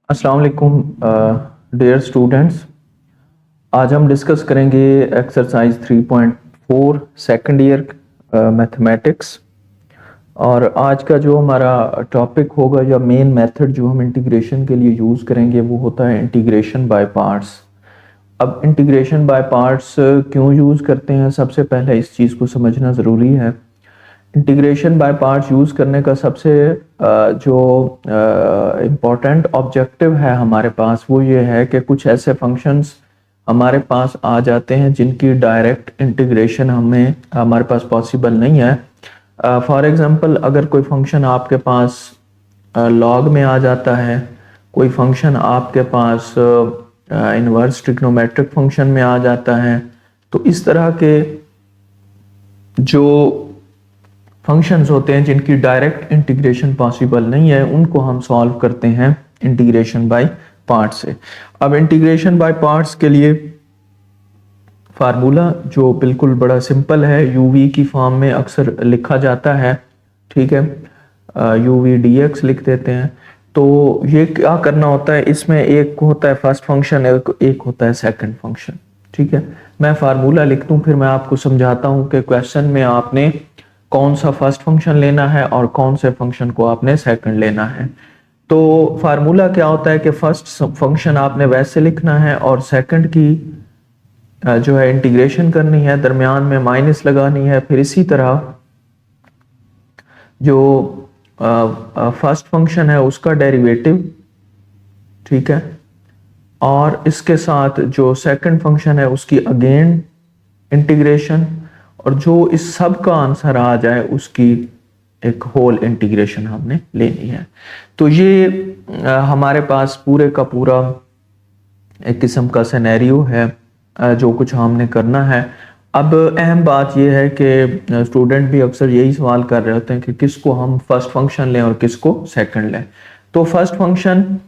अस्सलाम वालेकुम dear students. आज हम डिस्कस करेंगे एक्सरसाइज 3.4 सेकंड ईयर मैथमेटिक्स। और आज का जो हमारा टॉपिक होगा या मेन मेथड जो हम इंटीग्रेशन के लिए यूज़ करेंगे वो होता है इंटीग्रेशन बाय पार्ट्स। अब इंटीग्रेशन बाय पार्ट्स क्यों यूज़ करते हैं, सबसे पहले इस चीज़ को समझना ज़रूरी है। इंटीग्रेशन बाय पार्ट्स यूज़ करने का सबसे जो इम्पोर्टेंट ऑब्जेक्टिव है हमारे पास वो ये है कि कुछ ऐसे फंक्शंस हमारे पास आ जाते हैं जिनकी डायरेक्ट इंटीग्रेशन हमारे पास पॉसिबल नहीं है। फॉर एग्जांपल, अगर कोई फंक्शन आपके पास लॉग में आ जाता है, कोई फंक्शन आपके पास इनवर्स ट्रिग्नोमेट्रिक फंक्शन में आ जाता है, तो इस तरह के जो फंक्शंस होते हैं जिनकी डायरेक्ट इंटीग्रेशन पॉसिबल नहीं है उनको हम सॉल्व करते हैं इंटीग्रेशन बाय पार्ट्स से। अब इंटीग्रेशन बाय पार्ट्स के लिए फार्मूला जो बिल्कुल बड़ा सिंपल है, यूवी की फॉर्म में अक्सर लिखा जाता है, ठीक है, यूवी डी एक्स लिख देते हैं। तो ये क्या करना होता है, इसमें एक होता है फर्स्ट फंक्शन, एक होता है सेकंड फंक्शन, ठीक है। मैं फार्मूला लिख दूं फिर मैं आपको समझाता हूं कि क्वेश्चन में आपने कौन सा फर्स्ट फंक्शन लेना है और कौन से फंक्शन को आपने सेकंड लेना है। तो फार्मूला क्या होता है कि फर्स्ट फंक्शन आपने वैसे लिखना है और सेकंड की जो है इंटीग्रेशन करनी है, दरमियान में माइनस लगानी है, फिर इसी तरह जो फर्स्ट फंक्शन है उसका डेरिवेटिव, ठीक है, और इसके साथ जो सेकंड फंक्शन है उसकी अगेन इंटीग्रेशन, और जो इस सब का आंसर आ जाए उसकी एक होल इंटीग्रेशन हमने लेनी है। तो ये हमारे पास पूरे का पूरा एक किस्म का सिनेरियो है जो कुछ हमने करना है। अब अहम बात यह है कि स्टूडेंट भी अक्सर यही सवाल कर रहे होते हैं कि किसको हम फर्स्ट फंक्शन लें और किसको सेकंड लें। तो फर्स्ट फंक्शन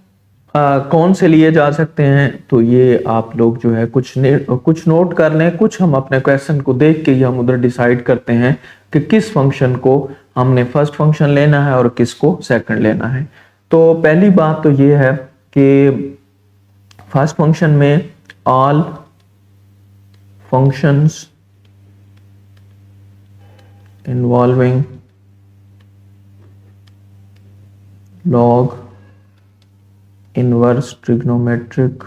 कौन से लिए जा सकते हैं, तो ये आप लोग जो है कुछ नोट कर लें, कुछ हम अपने क्वेश्चन को देख के ही हम उधर डिसाइड करते हैं कि किस फंक्शन को हमने फर्स्ट फंक्शन लेना है और किसको सेकंड लेना है। तो पहली बात तो ये है कि फर्स्ट फंक्शन में all functions involving log inverse trigonometric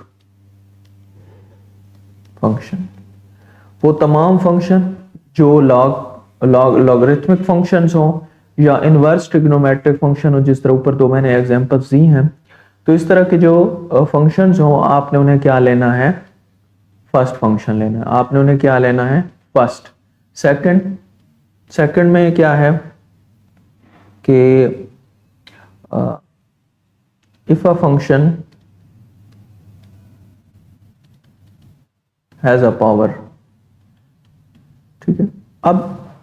function, वो तमाम फंक्शन जो लॉगरिथमिक फंक्शंस हो या इनवर्स ट्रिग्नोमेट्रिक फंक्शन हो, जिस तरह ऊपर दो मैंने एग्जांपल्स दी हैं, तो इस तरह के जो फंक्शंस हो आपने उन्हें क्या लेना है, फर्स्ट फंक्शन लेना है। आपने उन्हें क्या लेना है, फर्स्ट। सेकंड में क्या है कि if a function has a power, ठीक है। अब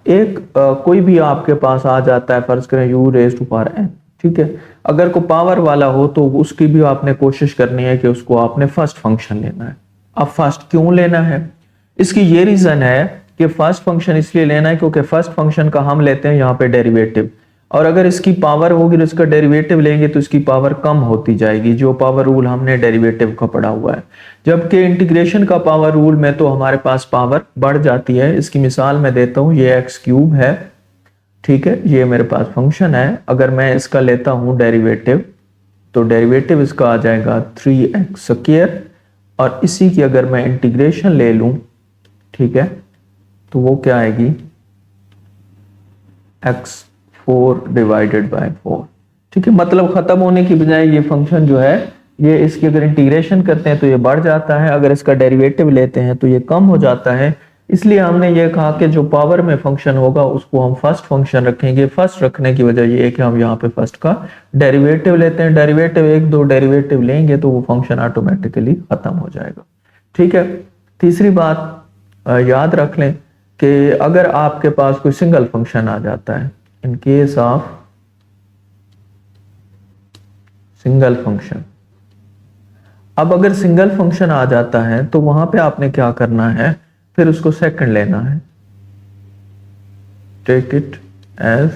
एक कोई भी आपके पास आ जाता है, फर्ज करें u raise to power n, ठीक है। अगर कोई पावर वाला हो तो उसकी भी आपने कोशिश करनी है कि उसको आपने फर्स्ट फंक्शन लेना है। अब फर्स्ट क्यों लेना है, इसकी ये रीजन है कि फर्स्ट फंक्शन इसलिए लेना है क्योंकि फर्स्ट फंक्शन का हम लेते हैं यहाँ पे डेरिवेटिव, और अगर इसकी पावर होगी तो इसका डेरिवेटिव लेंगे तो इसकी पावर कम होती जाएगी, जो पावर रूल हमने डेरिवेटिव का पढ़ा हुआ है। जबकि इंटीग्रेशन का पावर रूल में तो हमारे पास पावर बढ़ जाती है। इसकी मिसाल मैं देता हूं, ये एक्स क्यूब है, ठीक है, ये मेरे पास फंक्शन है। अगर मैं इसका लेता हूं डेरिवेटिव तो डेरिवेटिव इसका आ जाएगा 3x², और इसी की अगर मैं इंटीग्रेशन ले लूं, ठीक है, तो वो क्या आएगी, x4 डिवाइडेड बाय 4, ठीक है। मतलब खत्म होने की बजाय ये फंक्शन जो है ये इसकी अगर इंटीग्रेशन करते हैं तो ये बढ़ जाता है, अगर इसका डेरिवेटिव लेते हैं तो ये कम हो जाता है। इसलिए हमने ये कहा कि जो पावर में फंक्शन होगा उसको हम फर्स्ट फंक्शन रखेंगे। फर्स्ट रखने की वजह ये है कि हम यहाँ पे फर्स्ट का डेरिवेटिव लेते हैं, डेरिवेटिव एक दो डेरिवेटिव लेंगे तो वो फंक्शन ऑटोमेटिकली खत्म हो जाएगा, ठीक है। तीसरी बात याद रख लें कि अगर आपके पास कोई सिंगल फंक्शन आ जाता है, in case of single function, अब अगर सिंगल फंक्शन आ जाता है तो वहां पे आपने क्या करना है, फिर उसको सेकंड लेना है, टेक इट एज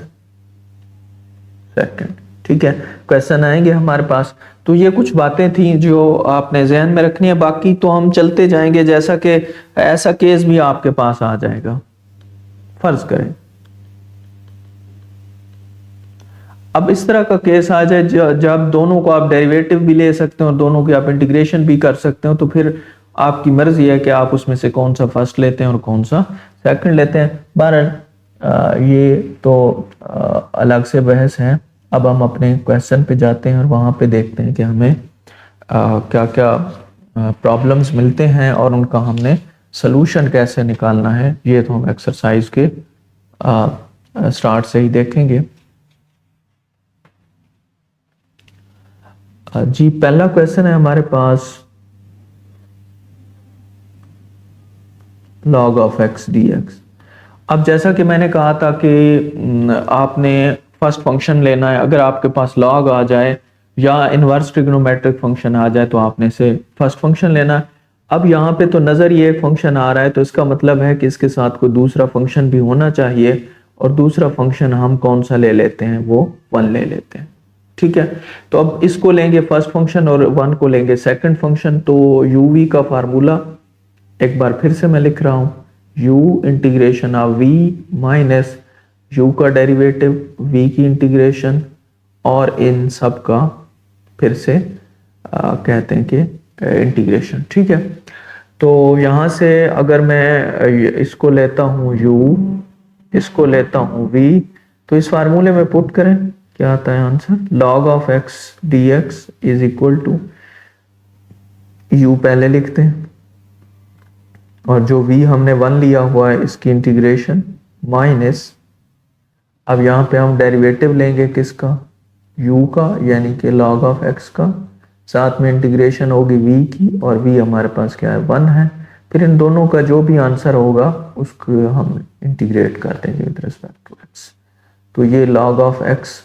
सेकंड, ठीक है, क्वेश्चन आएंगे हमारे पास। तो ये कुछ बातें थी जो आपने जहन में रखनी है, बाकी तो हम चलते जाएंगे, जैसा कि ऐसा केस भी आपके पास आ जाएगा। फर्ज करें अब इस तरह का केस आ जाए जब दोनों को आप डेरिवेटिव भी ले सकते हो और दोनों की आप इंटीग्रेशन भी कर सकते हो, तो फिर आपकी मर्जी है कि आप उसमें से कौन सा फर्स्ट लेते हैं और कौन सा सेकंड लेते हैं। बहरहाल ये तो अलग से बहस है। अब हम अपने क्वेश्चन पे जाते हैं और वहां पे देखते हैं कि हमें क्या क्या प्रॉब्लम्स मिलते हैं और उनका हमने सोल्यूशन कैसे निकालना है। ये तो हम एक्सरसाइज के स्टार्ट से ही देखेंगे। जी पहला क्वेश्चन है हमारे पास, log of x dx। अब जैसा कि मैंने कहा था कि आपने फर्स्ट फंक्शन लेना है। अगर आपके पास log आ जाए या इनवर्स ट्रिग्नोमेट्रिक फंक्शन आ जाए तो आपने से फर्स्ट फंक्शन लेना है। अब यहाँ पे तो नजर ये एक फंक्शन आ रहा है, तो इसका मतलब है कि इसके साथ कोई दूसरा फंक्शन भी होना चाहिए, और दूसरा फंक्शन हम कौन सा ले लेते हैं, वो 1 ले लेते हैं। ठीक है, तो अब इसको लेंगे फर्स्ट फंक्शन और 1 को लेंगे सेकंड फंक्शन। तो uv का फार्मूला एक बार फिर से मैं लिख रहा हूं, u integration of v minus u का डेरिवेटिव v की इंटीग्रेशन और इन सब का फिर से कहते हैं कि इंटीग्रेशन। ठीक है, तो यहां से अगर मैं इसको लेता हूं u, इसको लेता हूं v, तो इस फार्मूले में पुट करें, क्या आता है answer, log of x dx is equal to u पहले लिखते हैं और जो v हमने 1 लिया हुआ है इसकी इंटीग्रेशन माइनस, अब यहां पे हम डेरिवेटिव लेंगे किसका, u का, यानी कि log of x का, साथ में इंटीग्रेशन होगी v की, और v हमारे पास क्या है, 1 है। फिर इन दोनों का जो भी आंसर होगा उसको हम इंटीग्रेट कर देंगे विद रिस्पेक्ट टू x। तो ये log of x,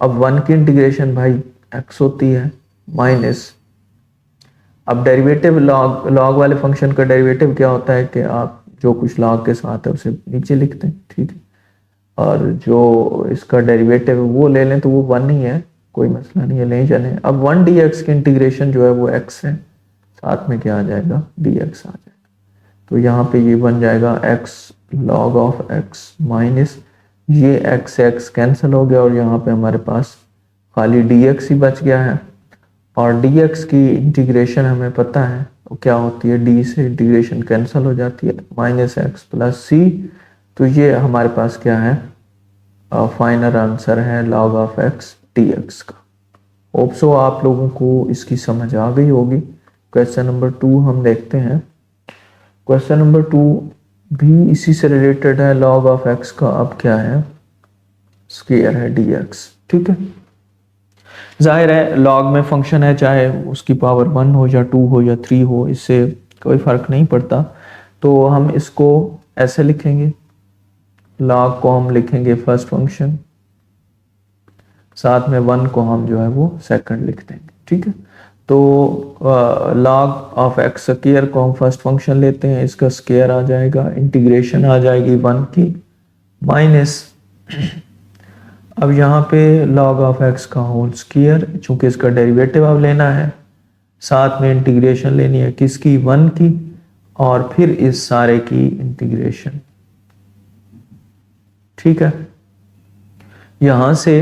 अब 1 की इंटीग्रेशन भाई x होती है माइनस, अब डेरिवेटिव log वाले फंक्शन का डेरिवेटिव क्या होता है कि आप जो कुछ log के साथ है उसे नीचे लिखते हैं। ठीक है, और जो इसका डेरिवेटिव वो ले लें तो वो 1 ही है, कोई मसला नहीं है, ले जाने। अब 1 dx की इंटीग्रेशन जो है वो x है, साथ में क्या आ जाएगा, dx आ जाएगा। तो यहाँ पे ये बन जाएगा x log of x minus ये x कैंसिल हो गया और यहाँ पे हमारे पास खाली dx ही बच गया है, और dx की इंटीग्रेशन हमें पता है तो क्या होती है, d से इंटीग्रेशन कैंसिल हो जाती है, माइनस x प्लस c। तो ये हमारे पास क्या है, फाइनल आंसर है log of x dx का। होप सो आप लोगों को इसकी समझ आ गई होगी। क्वेश्चन नंबर 2 हम देखते हैं। क्वेश्चन नंबर 2 भी इसी से रिलेटेड है, log of x का अब क्या है, स्क्वायर है dx। ठीक है, जाहिर है log में फंक्शन है, चाहे उसकी पावर 1 हो या 2 हो या 3 हो, इससे कोई फर्क नहीं पड़ता। तो हम इसको ऐसे लिखेंगे, log को हम लिखेंगे फर्स्ट फंक्शन, साथ में 1 को हम जो है वो सेकंड लिख देंगे। ठीक है, तो log of x स्क्वायर को हम फर्स्ट फंक्शन लेते हैं, इसका स्क्वायर आ जाएगा, इंटीग्रेशन आ जाएगी 1 की माइनस, अब यहाँ पे log of x का होल स्क्वायर, चूंकि इसका डेरिवेटिव अब लेना है, साथ में इंटीग्रेशन लेनी है किसकी, 1 की, और फिर इस सारे की इंटीग्रेशन। ठीक है, यहां से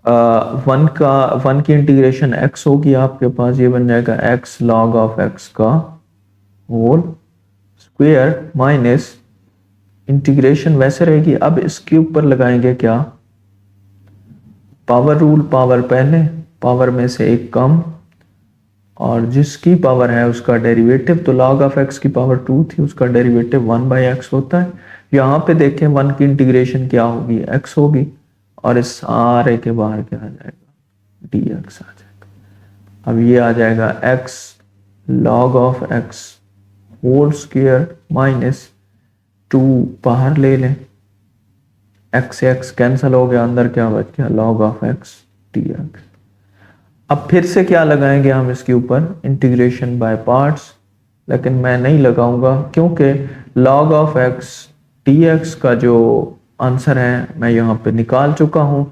1 की इंटीग्रेशन x होगी आपके पास, ये बन जाएगा x log of x का होल स्क्वायर माइनस इंटीग्रेशन वैसे रहेगी। अब इसके ऊपर लगाएंगे क्या, पावर रूल, पावर पहले, पावर में से एक कम, और जिसकी पावर है उसका डेरिवेटिव। तो log of x की पावर 2 थी, उसका डेरिवेटिव 1/x होता है। यहाँ पे देखें 1 की इंटीग्रेशन क्या होगी, x होगी, और इस सारे के बाहर क्या आ जाएगा, dx आ जाएगा। अब ये आ जाएगा x log of x whole square minus 2 बाहर ले लें, x से x कैंसिल हो गया, अंदर क्या बच गया, log of x dx। अब फिर से क्या लगाएंगे हम इसके ऊपर, इंटीग्रेशन बाय पार्ट्स, लेकिन मैं नहीं लगाऊंगा क्योंकि log of x dx का जो आंसर है मैं यहाँ पे निकाल चुका हूँ।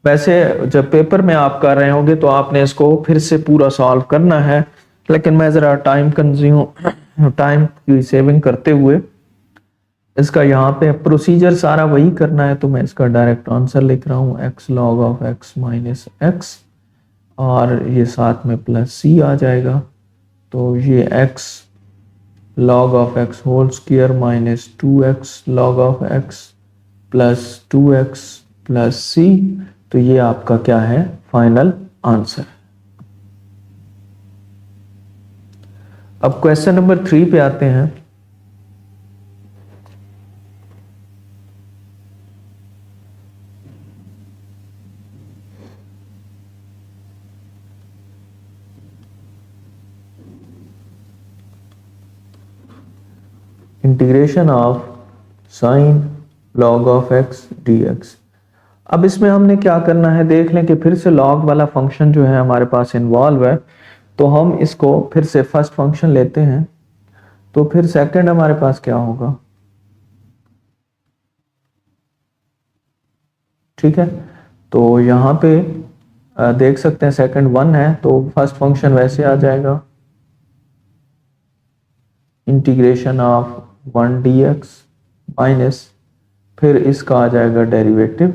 वैसे जब पेपर में आप कर रहे होंगे तो आपने इसको फिर से पूरा सॉल्व करना है, लेकिन मैं ज़रा टाइम की सेविंग करते हुए इसका यहाँ पे प्रोसीजर सारा वही करना है, तो मैं इसका डायरेक्ट आंसर लिख रहा हूँ x log of x minus x, और ये साथ में प्लस सी आ जाएगा। तो ये x log of x whole square minus 2x log of x plus 2x plus सी, तो ये आपका क्या है, फाइनल आंसर। अब क्वेश्चन नंबर 3 पे आते हैं। Integration of sine log of x d x. अब इसमें हमने क्या करना है, देख लें कि फिर से लॉग वाला फंक्शन जो है हमारे पास इन्वॉल्व है, तो हम इसको फिर से फर्स्ट फंक्शन लेते हैं, तो फिर सेकंड हमारे पास क्या होगा, ठीक है। तो यहाँ पे देख सकते हैं सेकंड 1 है, तो फर्स्ट फंक्शन वैसे आ जाएगा इंटीग्रेशन ऑफ 1 dx माइनस, फिर इसका आ जाएगा डेरिवेटिव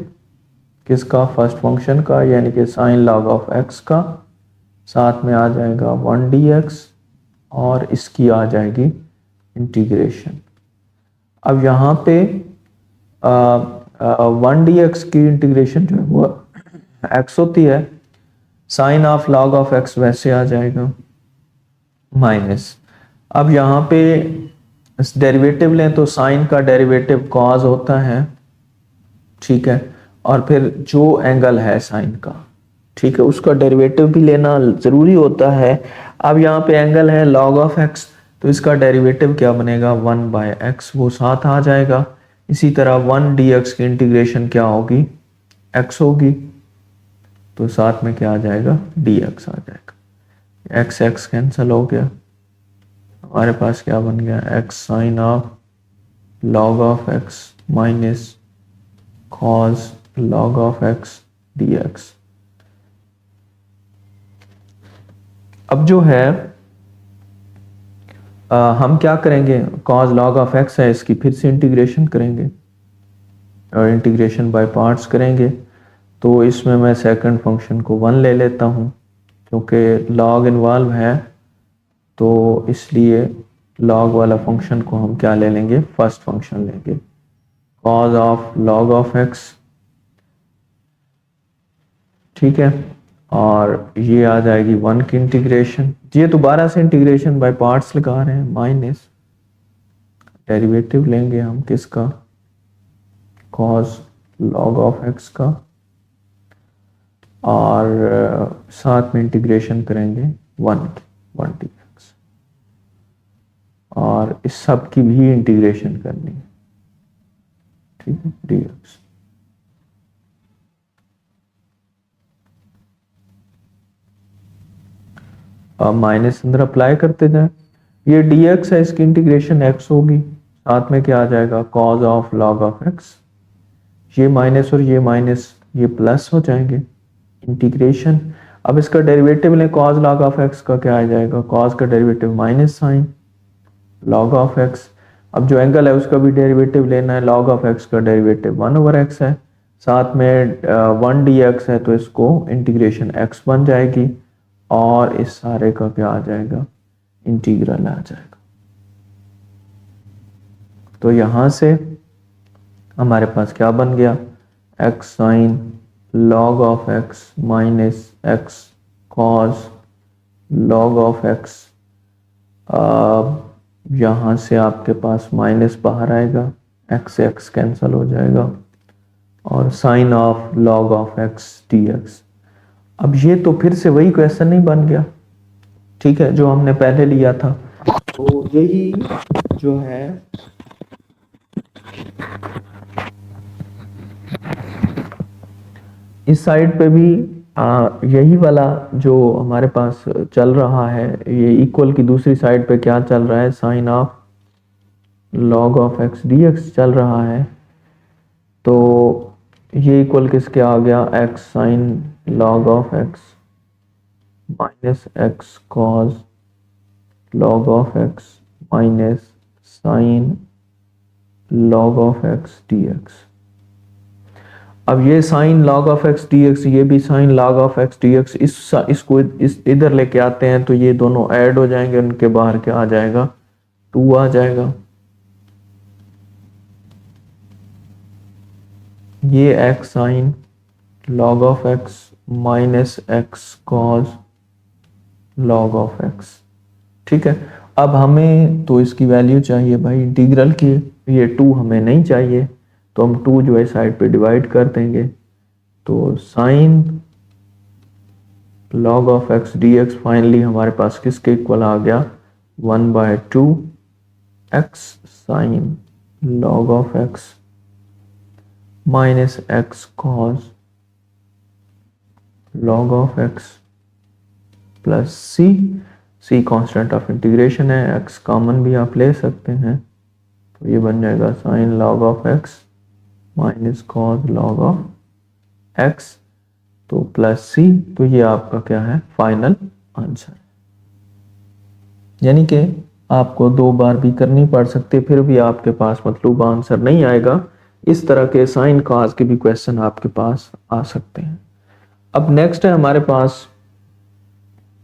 किसका, फर्स्ट फंक्शन का, यानी कि साइन लॉग ऑफ x का, साथ में आ जाएगा 1 dx और इसकी आ जाएगी इंटीग्रेशन। अब यहाँ पे 1 dx की इंटीग्रेशन जो है वो x होती है, sine of log of x वैसे आ जाएगा माइनस। अब यहाँ पे डेरिवेटिव लें तो साइन का डेरिवेटिव कॉज होता है, ठीक है, और फिर जो एंगल है साइन का, ठीक है, उसका डेरिवेटिव भी लेना जरूरी होता है। अब यहाँ पे एंगल है लॉग ऑफ एक्स, तो इसका डेरिवेटिव क्या बनेगा, 1/x, वो साथ आ जाएगा। इसी तरह 1 dx की इंटीग्रेशन क्या होगी, x होगी, तो साथ में क्या आ जाएगा, dx आ जाएगा। x x कैंसिल हो गया, हमारे पास क्या बन गया, x sine of log of x minus cos log of x dx। अब जो है हम क्या करेंगे, कॉस लॉग ऑफ x है, इसकी फिर से इंटीग्रेशन करेंगे और इंटीग्रेशन बाय पार्ट्स करेंगे। तो इसमें मैं सेकंड फंक्शन को 1 ले लेता हूँ, क्योंकि लॉग इन्वॉल्व है, तो इसलिए लॉग वाला फंक्शन को हम क्या ले लेंगे, फर्स्ट फंक्शन लेंगे, cause of log of x, ठीक है, और ये आ जाएगी 1 की इंटीग्रेशन। ये दोबारा से इंटीग्रेशन बाय पार्ट्स लगा रहे हैं, माइनस डेरिवेटिव लेंगे हम किसका, कॉस लॉग ऑफ x का, और साथ में इंटीग्रेशन करेंगे 1 dx, और इस सब की भी इंटीग्रेशन करनी है, ठीक है, dx। अब माइनस अंदर अप्लाई करते जाए, ये dx है, इसकी इंटीग्रेशन x होगी, साथ में क्या आ जाएगा, cause of log of x, ये माइनस और ये माइनस ये प्लस हो जाएंगे, इंटीग्रेशन। अब इसका डेरिवेटिव लें, कॉज लॉग ऑफ x का क्या आ जाएगा, कॉज का derivative minus sign log of x। अब जो एंगल है उसका भी डेरिवेटिव लेना है, लॉग ऑफ x का डेरिवेटिव 1/x है, साथ में 1 dx है, तो इसको इंटीग्रेशन x बन जाएगी, और इस सारे का क्या आ जाएगा, इंटीग्रल आ जाएगा। तो यहां से हमारे पास क्या बन गया, x sign log of x minus x cos log of x। यहाँ से आपके पास माइनस बाहर आएगा, x से x कैंसिल हो जाएगा, और sine of log of x dx। अब ये तो फिर से वही क्वेश्चन नहीं बन गया, ठीक है, जो हमने पहले लिया था। तो यही जो है इस साइड पे भी यही वाला जो हमारे पास चल रहा है, ये इक्वल की दूसरी साइड पे क्या चल रहा है, sine of log of x dx चल रहा है। तो ये इक्वल किसके आ गया, x sine log of x minus x cos log of x minus sign log of x d x. अब ये sign log of x d x, ये भी sign log of x d x, इसको इधर लेके आते हैं तो ये दोनों ऐड हो जाएंगे, उनके बाहर क्या आ जाएगा, 2 आ जाएगा। ये x sine log of x minus x cos log of x. ठीक है, अब हमें तो इसकी वैल्यू चाहिए भाई इंटीग्रल की, ये 2 हमें नहीं चाहिए, तो हम 2 जो है साइड पे डिवाइड कर देंगे, तो sine log of x d x finally हमारे पास किसके इक्वल आ गया, 1/2 x sine log of x minus x cos log of x plus c constant of integration है, एक्स कॉमन भी आप ले सकते हैं, तो ये बन जाएगा sine log of x minus cos log of x, तो प्लस सी, तो ये आपका क्या है, फाइनल आंसर। यानी कि आपको 2 बार भी करनी पड़ सकती है, फिर भी आपके पास मतलूब आंसर नहीं आएगा। इस तरह के साइन कॉज के भी क्वेश्चन आपके पास आ सकते हैं। अब नेक्स्ट है हमारे पास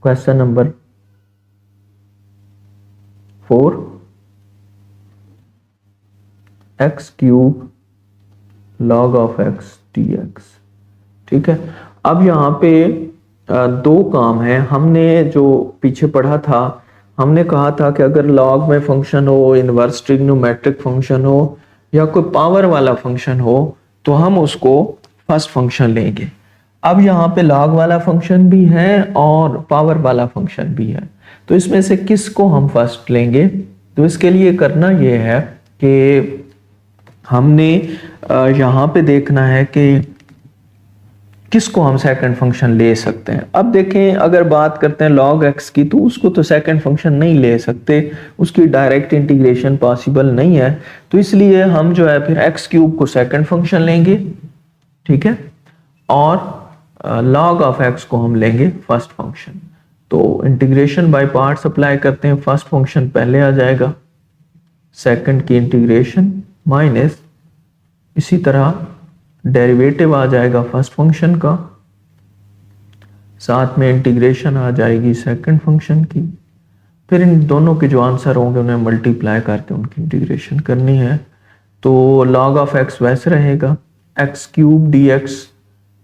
question number 4, x cube log of x d x. ठीक है, अब यहाँ पे 2 काम है। हमने जो पीछे पढ़ा था, हमने कहा था कि अगर लॉग में फंक्शन हो, इनवर्स ट्रिग्नोमेट्रिक फंक्शन हो या कोई पावर वाला फंक्शन हो, तो हम उसको फर्स्ट फंक्शन लेंगे। अब यहाँ पे लॉग वाला फंक्शन भी है और पावर वाला फंक्शन भी है, तो इसमें से किसको हम फर्स्ट लेंगे? तो इसके लिए करना ये है कि हमने यहाँ पे देखना है कि किसको हम सेकंड फंक्शन ले सकते हैं। अब देखें, अगर बात करते हैं log x की, तो उसको तो सेकंड फंक्शन नहीं ले सकते, उसकी डायरेक्ट इंटीग्रेशन पॉसिबल नहीं है, तो इसलिए हम जो है फिर x क्यूब को सेकंड फंक्शन लेंगे। ठीक है, और log ऑफ x को हम लेंगे फर्स्ट फंक्शन। तो इंटीग्रेशन बाय पार्ट्स अप्लाई करते हैं, फर्स्ट फंक्शन पहले आ जाएगा, सेकंड की इंटीग्रेशन माइनस इसी तरह डेरिवेटिव आ जाएगा फर्स्ट फंक्शन का, साथ में इंटीग्रेशन आ जाएगी सेकंड फंक्शन की, फिर इन दोनों के जो आंसर होंगे उन्हें मल्टीप्लाई करके उनकी इंटीग्रेशन करनी है। तो log ऑफ x वैसे रहेगा, एक्स क्यूब डी एक्स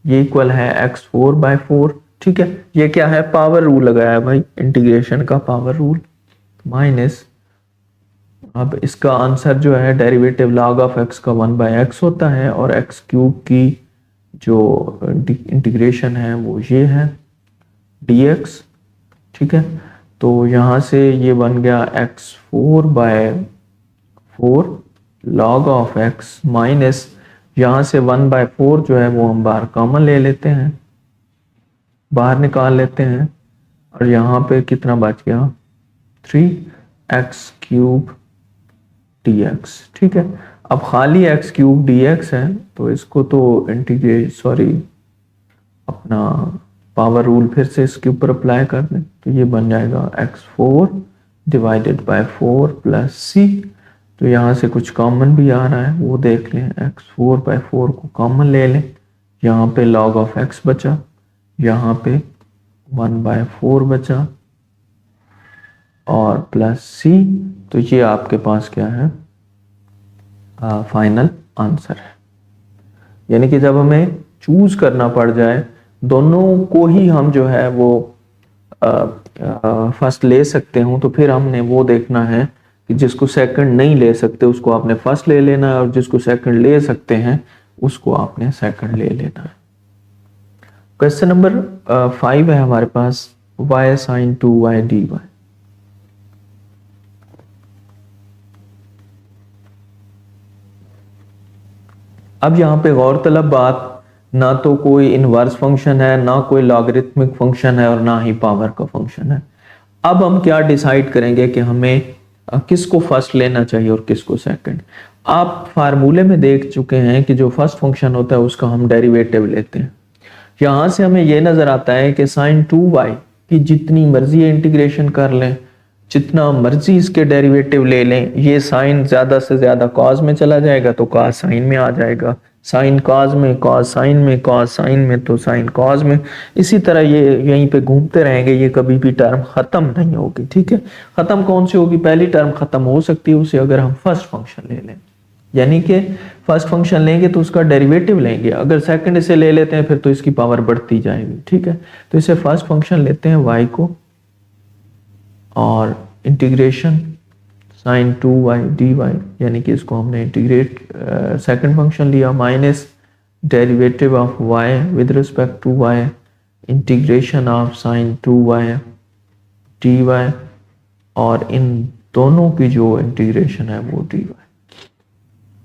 ये इक्वल है x4/4। ठीक है, ये क्या है, पावर रूल लगाया है भाई, इंटीग्रेशन का पावर रूल, माइनस अब इसका आंसर जो है डेरिवेटिव log ऑफ x का 1/x होता है, और x क्यूब की जो इंटीग्रेशन है वो ये है dx। ठीक है, तो यहाँ से ये बन गया x4/4 log of x minus यहाँ से 1/4 जो है वो हम बाहर कॉमन ले लेते हैं, बाहर निकाल लेते हैं, और यहाँ पे कितना बच गया, 3x क्यूब dx। ठीक है, अब खाली x क्यूब dx है, तो इसको तो अपना पावर रूल फिर से इसके ऊपर अप्लाई कर दें, तो ये बन जाएगा x4/4 प्लस c। तो यहाँ से कुछ कॉमन भी आ रहा है, वो देख लें, x4/4 को कॉमन ले लें, यहाँ पे log ऑफ x बचा, यहाँ पे 1/4 बचा, और प्लस c। तो ये आपके पास क्या है, फाइनल आंसर है। यानी कि जब हमें चूज करना पड़ जाए, दोनों को ही हम जो है वो फर्स्ट ले सकते हो, तो फिर हमने वो देखना है कि जिसको सेकंड नहीं ले सकते उसको आपने फर्स्ट ले लेना है, और जिसको सेकंड ले सकते हैं उसको आपने सेकंड ले लेना है। क्वेश्चन नंबर 5 है हमारे पास, y sin 2y dy। अब यहाँ पे गौरतलब बात, ना तो कोई इनवर्स फंक्शन है, ना कोई लॉगरिथमिक फंक्शन है, और ना ही पावर का फंक्शन है। अब हम क्या डिसाइड करेंगे कि हमें किसको फर्स्ट लेना चाहिए और किसको सेकंड। आप फार्मूले में देख चुके हैं कि जो फर्स्ट फंक्शन होता है उसका हम डेरिवेटिव लेते हैं। यहाँ से हमें ये नजर आता है कि साइन 2y की जितनी मर्जी इंटीग्रेशन कर लें, जितना मर्जी इसके डेरिवेटिव ले लें, ये साइन ज्यादा से ज्यादा कॉस में चला जाएगा तो कॉस साइन में आ जाएगा, साइन कॉस में, कॉस साइन में, कॉस साइन में तो साइन कॉस में। इसी तरह ये यहीं पे घूमते रहेंगे, ये कभी भी टर्म खत्म नहीं होगी। ठीक है, खत्म कौन सी होगी? पहली टर्म खत्म हो सकती है उसे अगर हम फर्स्ट फंक्शन ले लें, यानी कि फर्स्ट फंक्शन लेंगे तो उसका डेरिवेटिव लेंगे, अगर सेकंड इसे ले लेते हैं फिर तो इसकी पावर बढ़ती जाएगी। ठीक है, तो इसे फर्स्ट फंक्शन लेते हैं y को और इंटीग्रेशन साइन 2y dy, यानी कि इसको हमने इंटीग्रेट सेकंड फंक्शन लिया minus derivative of y with respect to y integration of sine 2y dy, और इन दोनों की जो इंटीग्रेशन है वो dy।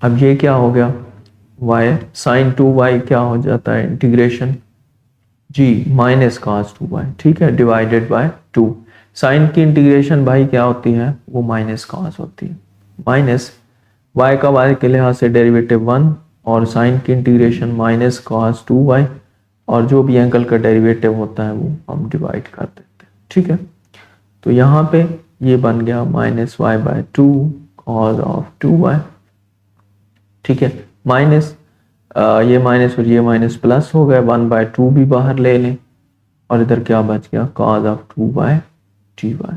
अब ये क्या हो गया? y साइन 2y क्या हो जाता है? Integration g minus cos 2y। ठीक है, डिवाइडेड बाय 2। साइन की इंटीग्रेशन भाई क्या होती है? वो माइनस कॉस होती है। माइनस y का y के लिहाज से डेरिवेटिव 1 और साइन की इंटीग्रेशन माइनस कॉस 2y, और जो भी एंगल का डेरिवेटिव होता है वो हम डिवाइड कर देते हैं। ठीक है, तो यहाँ पे ये बन गया minus y by 2 cos of 2y। ठीक है, माइनस ये माइनस और ये माइनस प्लस हो गए, 1/2 भी बाहर ले लें और इधर क्या बच गया? cos of 2/dy।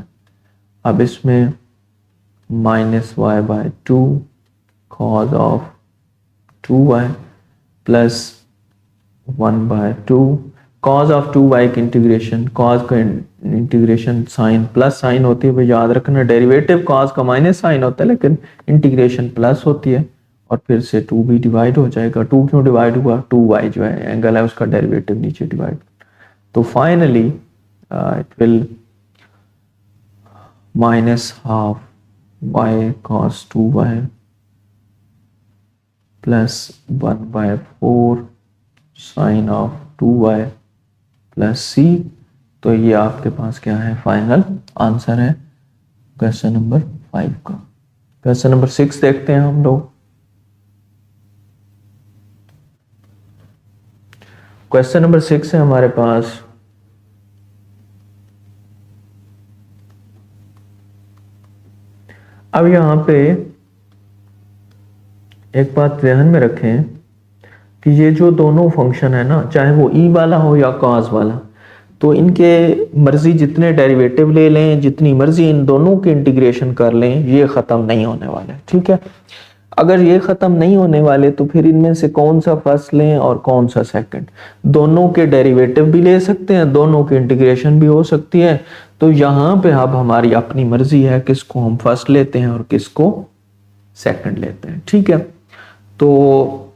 अब इसमें minus y/2 cos of 2y plus 1/2 cos of 2y की इंटीग्रेशन, cos का इंटीग्रेशन साइन प्लस साइन होती है, भाई याद रखना डेरिवेटिव cos का माइनस साइन होता है लेकिन इंटीग्रेशन प्लस होती है, और फिर से 2 भी डिवाइड हो जाएगा। 2 क्यों डिवाइड हुआ? 2y जो है एंगल है उसका डेरिवेटिव नीचे डिवाइड, तो finally it will minus half y cos 2y plus 1/4 sine of 2y plus c। तो ये आपके पास क्या है? फाइनल आंसर है क्वेश्चन नंबर 5 का। क्वेश्चन नंबर 6 देखते हैं हम लोग। क्वेश्चन नंबर 6 है हमारे पास, अब यहां पे एक बात ध्यान में रखें कि ये जो दोनों फंक्शन है ना, चाहे वो ई वाला हो या कॉस वाला, तो इनके मर्जी जितने डेरिवेटिव ले लें, जितनी मर्जी इन दोनों की इंटीग्रेशन कर लें, ये खत्म नहीं होने वाले। ठीक है, अगर ये खत्म नहीं होने वाले तो फिर इनमें से कौन सा फर्स्ट लें और कौन सा सेकंड? दोनों के डेरिवेटिव भी ले सकते हैं, दोनों की इंटीग्रेशन भी हो सकती है। तो यहाँ पे अब हमारी अपनी मर्जी है किसको हम फर्स्ट लेते हैं और किसको सेकंड लेते हैं। ठीक है, तो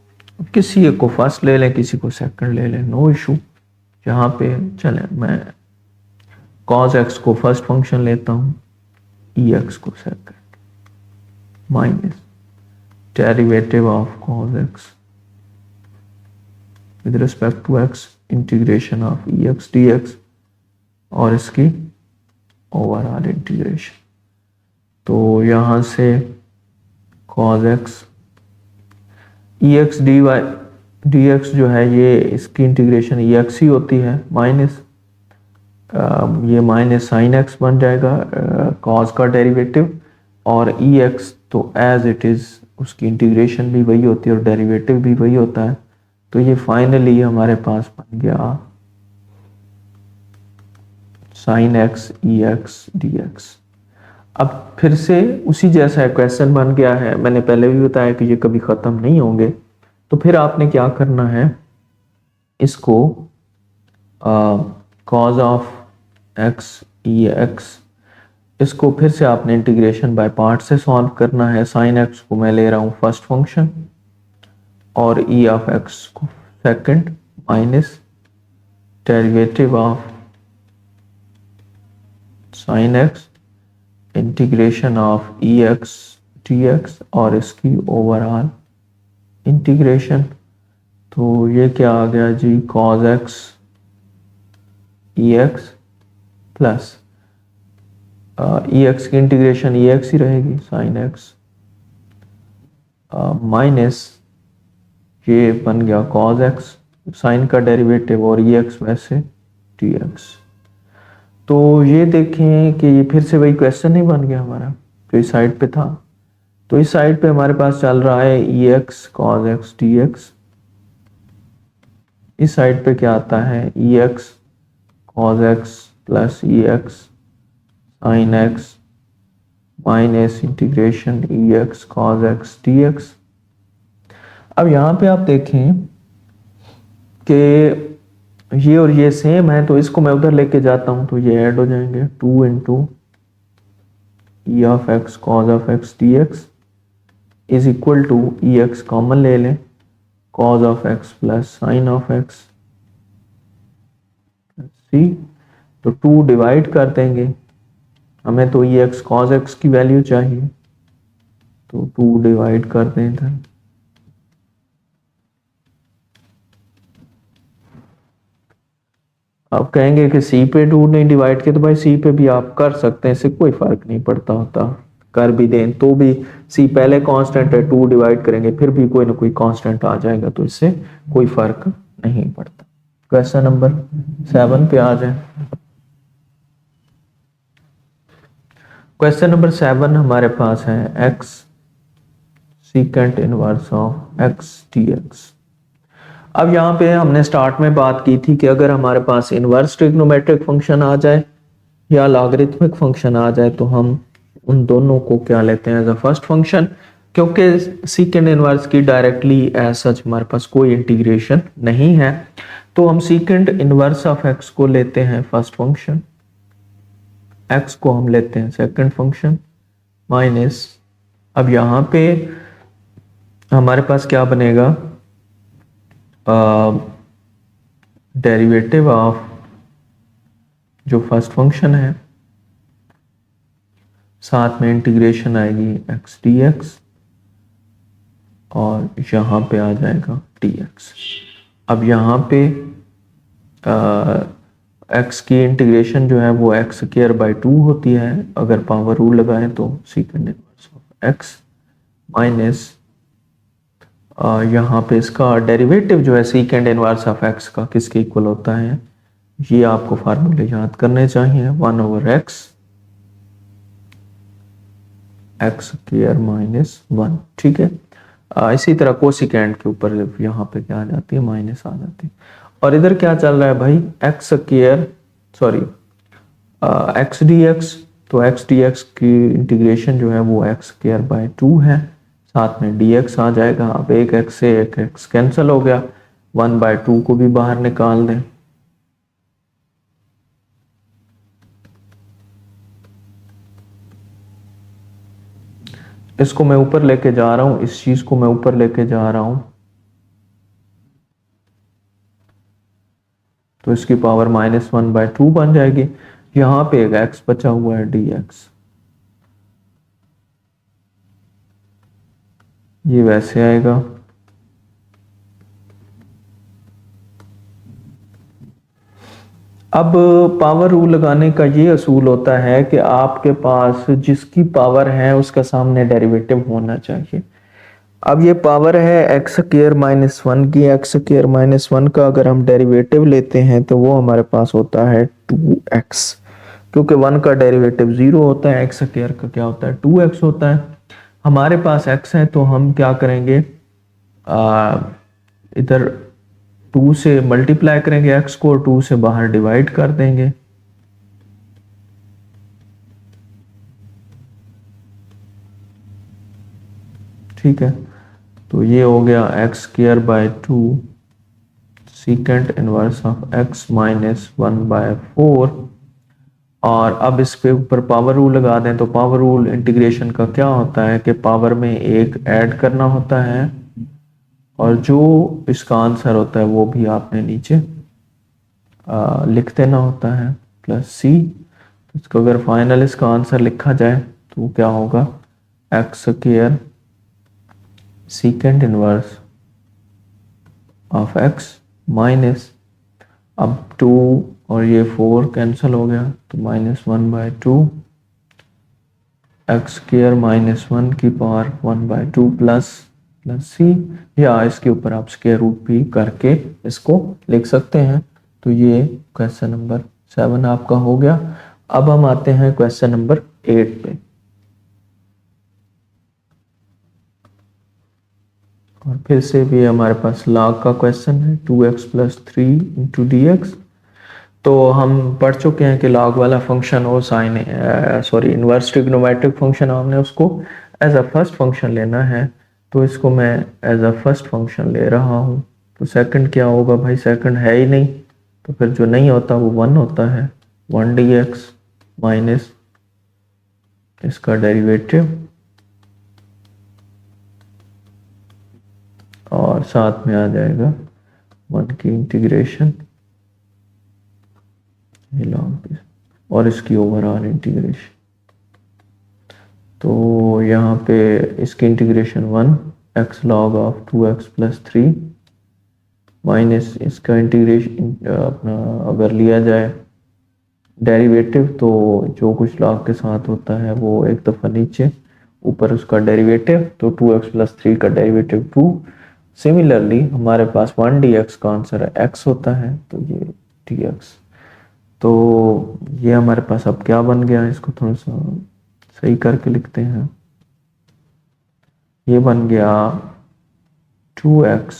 किसी एक को फर्स्ट ले लें, किसी को सेकंड ले लें, नो इशू। यहाँ पे चले मैं cos x को फर्स्ट फंक्शन लेता हूँ, ex को second, minus derivative of cos x with respect to x integration of ex dx और इसकी ओवरऑल इंटीग्रेशन। तो यहां से cos x ex dy dx जो है ये इसकी इंटीग्रेशन ex ही होती है, माइनस ये माइनस साइन एक्स बन जाएगा cos का डेरिवेटिव, और ex तो एज इट इज उसकी इंटीग्रेशन भी वही होती है और डेरिवेटिव भी वही होता है। तो ये फाइनली हमारे पास बन गया साइन एक्स ex dx। अब फिर से उसी जैसा क्वेश्चन बन गया है, मैंने पहले भी बताया कि ये कभी खत्म नहीं होंगे। तो फिर आपने क्या करना है, इसको cos ऑफ x ex, इसको फिर से आपने इंटीग्रेशन बाय पार्ट से सॉल्व करना है। साइन एक्स को मैं ले रहा हूं फर्स्ट फंक्शन और e ऑफ x को second, minus derivative of sine x integration of ex dx और इसकी ओवरऑल इंटीग्रेशन। तो ये क्या आ गया जी? cos x ex plus ex की इंटीग्रेशन ex ही रहेगी, साइन x माइनस ये बन गया cos x, साइन का डेरिवेटिव, और ये x वैसे dx। तो ये देखें कि ये फिर से वही क्वेश्चन ही बन गया हमारा जो इस साइड पे था। तो इस साइड पे हमारे पास चल रहा है ex cos x dx, इस साइड पे क्या आता है ex cos x plus ex sin x minus integration ex cos x dx। अब यहाँ पे आप देखें कि ये और ये सेम है, तो इसको मैं उधर लेके जाता हूँ तो ये ऐड हो जाएंगे, 2 into e of x cos of x d x is equal to e x common ले लें, cos of x plus sine of x C. तो 2 डिवाइड कर देंगे, हमें तो ई एक्स कॉज एक्स की वैल्यू चाहिए, तो 2 डिवाइड कर दें इधर। आप कहेंगे कि सी पे 2 नहीं डिवाइड किया, तो भाई सी पे भी आप कर सकते हैं, इससे कोई फर्क नहीं पड़ता होता, कर भी दें तो भी सी पहले कांस्टेंट है, 2 डिवाइड करेंगे फिर भी कोई ना कोई कांस्टेंट आ जाएगा, तो इससे कोई फर्क नहीं पड़ता। क्वेश्चन नंबर 7 पे आ जाए। क्वेश्चन नंबर 7 हमारे पास है x secant inverse of x dx। अब यहाँ पे हमने स्टार्ट में बात की थी कि अगर हमारे पास इनवर्स ट्रिग्नोमेट्रिक फंक्शन आ जाए या लॉगरिथमिक फंक्शन आ जाए तो हम उन दोनों को क्या लेते हैं एज अ फर्स्ट फंक्शन, क्योंकि सीकेंड इनवर्स की डायरेक्टली एज सच हमारे पास कोई इंटीग्रेशन नहीं है, तो हम सीकेंड इनवर्स ऑफ एक्स को लेते हैं फर्स्ट फंक्शन, एक्स को हम लेते हैं सेकंड फंक्शन, माइनस अब यहाँ पे हमारे पास क्या बनेगा, डेरिवेटिव ऑफ जो फर्स्ट फंक्शन है, साथ में इंटीग्रेशन आएगी एक्स डी एक्स, और यहाँ पे आ जाएगा dx। अब यहाँ पे x की इंटीग्रेशन जो है वो एक्स स्क्वायर बाई 2 होती है, अगर पावर रूल लगाएं तो सीकेंड इनवर्स ऑफ x माइनस यहाँ पे इसका डेरिवेटिव जो है सीकेंड इनवर्स ऑफ x का किसके इक्वल होता है, ये आपको फार्मूले याद करने चाहिए, 1/x एक्स स्क्वायर माइनस 1। ठीक है, इसी तरह कोसिकेंड के ऊपर यहाँ पे क्या आ जाती है, माइनस आ जाती है। और इधर क्या चल रहा है भाई, x square sorry x d x, तो एक्स डी एक्स की इंटीग्रेशन जो है वो एक्स स्क्वायर बाय 2 है, साथ में डी एक्स आ जाएगा। अब एक एक्स से एक एक्स कैंसिल हो गया, 1/2 को भी बाहर निकाल दें, इसको मैं ऊपर लेके जा रहा हूं, इस चीज को मैं ऊपर लेके जा रहा हूं, तो इसकी पावर -1/2 बन जाएगी। यहां पे एक x बचा हुआ है dx, ये वैसे आएगा। अब पावर रूल लगाने का ये असूल होता है कि आपके पास जिसकी पावर है उसका सामने डेरिवेटिव होना चाहिए। अब ये पावर है एक्स स्क्वायर माइनस 1 की, एक्स स्क्वायर माइनस 1 का अगर हम डेरिवेटिव लेते हैं तो वो हमारे पास होता है 2x, क्योंकि 1 का डेरिवेटिव 0 होता है, एक्स स्क्वायर का क्या होता है 2x होता है। हमारे पास x है तो हम क्या करेंगे, इधर 2 से मल्टीप्लाई करेंगे x को, 2 से बाहर डिवाइड कर देंगे, ठीक है। तो ये हो गया x square by 2 secant inverse of x minus 1/4, और अब इस पे ऊपर पावर रूल लगा दें, तो पावर रूल इंटीग्रेशन का क्या होता है कि पावर में एक ऐड करना होता है, और जो इसका आंसर होता है वो भी आपने नीचे लिख देना होता है प्लस सी। इसको अगर फाइनल इसका आंसर लिखा जाए तो क्या होगा, x square सीकेंड inverse of x minus, अब 2 और ये 4 कैंसिल हो गया तो -1/2 एक्स स्क्वायर -1 की पावर 1/2 प्लस प्लस सी, या इसके ऊपर आप स्क्वायर रूट भी करके इसको लिख सकते हैं। तो ये क्वेश्चन नंबर 7 आपका हो गया। अब हम आते हैं क्वेश्चन नंबर 8 पे। और फिर से भी हमारे पास log का क्वेश्चन है, 2x plus 3 into D x. तो हम पढ़ चुके हैं कि log वाला फंक्शन और साइन इनवर्स ट्रिग्नोमेट्रिक फंक्शन हमने उसको एज अ फर्स्ट फंक्शन लेना है। तो इसको मैं एज अ फर्स्ट फंक्शन ले रहा हूँ। तो सेकंड क्या होगा भाई, सेकंड है ही नहीं, तो फिर जो नहीं होता वो 1 होता है, 1 डी एक्स माइनस इसका डेरिवेटिव और साथ में आ जाएगा 1 की इंटीग्रेशन और इसकी ओवरऑल इंटीग्रेशन। तो यहाँ पे इसकी integration 1 x log of 2x plus 3 minus इसका इंटीग्रेशन अपना अगर लिया जाए डेरिवेटिव, तो जो कुछ log के साथ होता है वो एक दफ़ा नीचे, ऊपर उसका डेरिवेटिव, तो 2x प्लस 3 का डेरिवेटिव 2। सिमिलरली हमारे पास 1 dx का आंसर है x होता है, तो ये dx। तो ये हमारे पास अब क्या बन गया, इसको थोड़ा सा सही करके लिखते हैं। ये बन गया 2x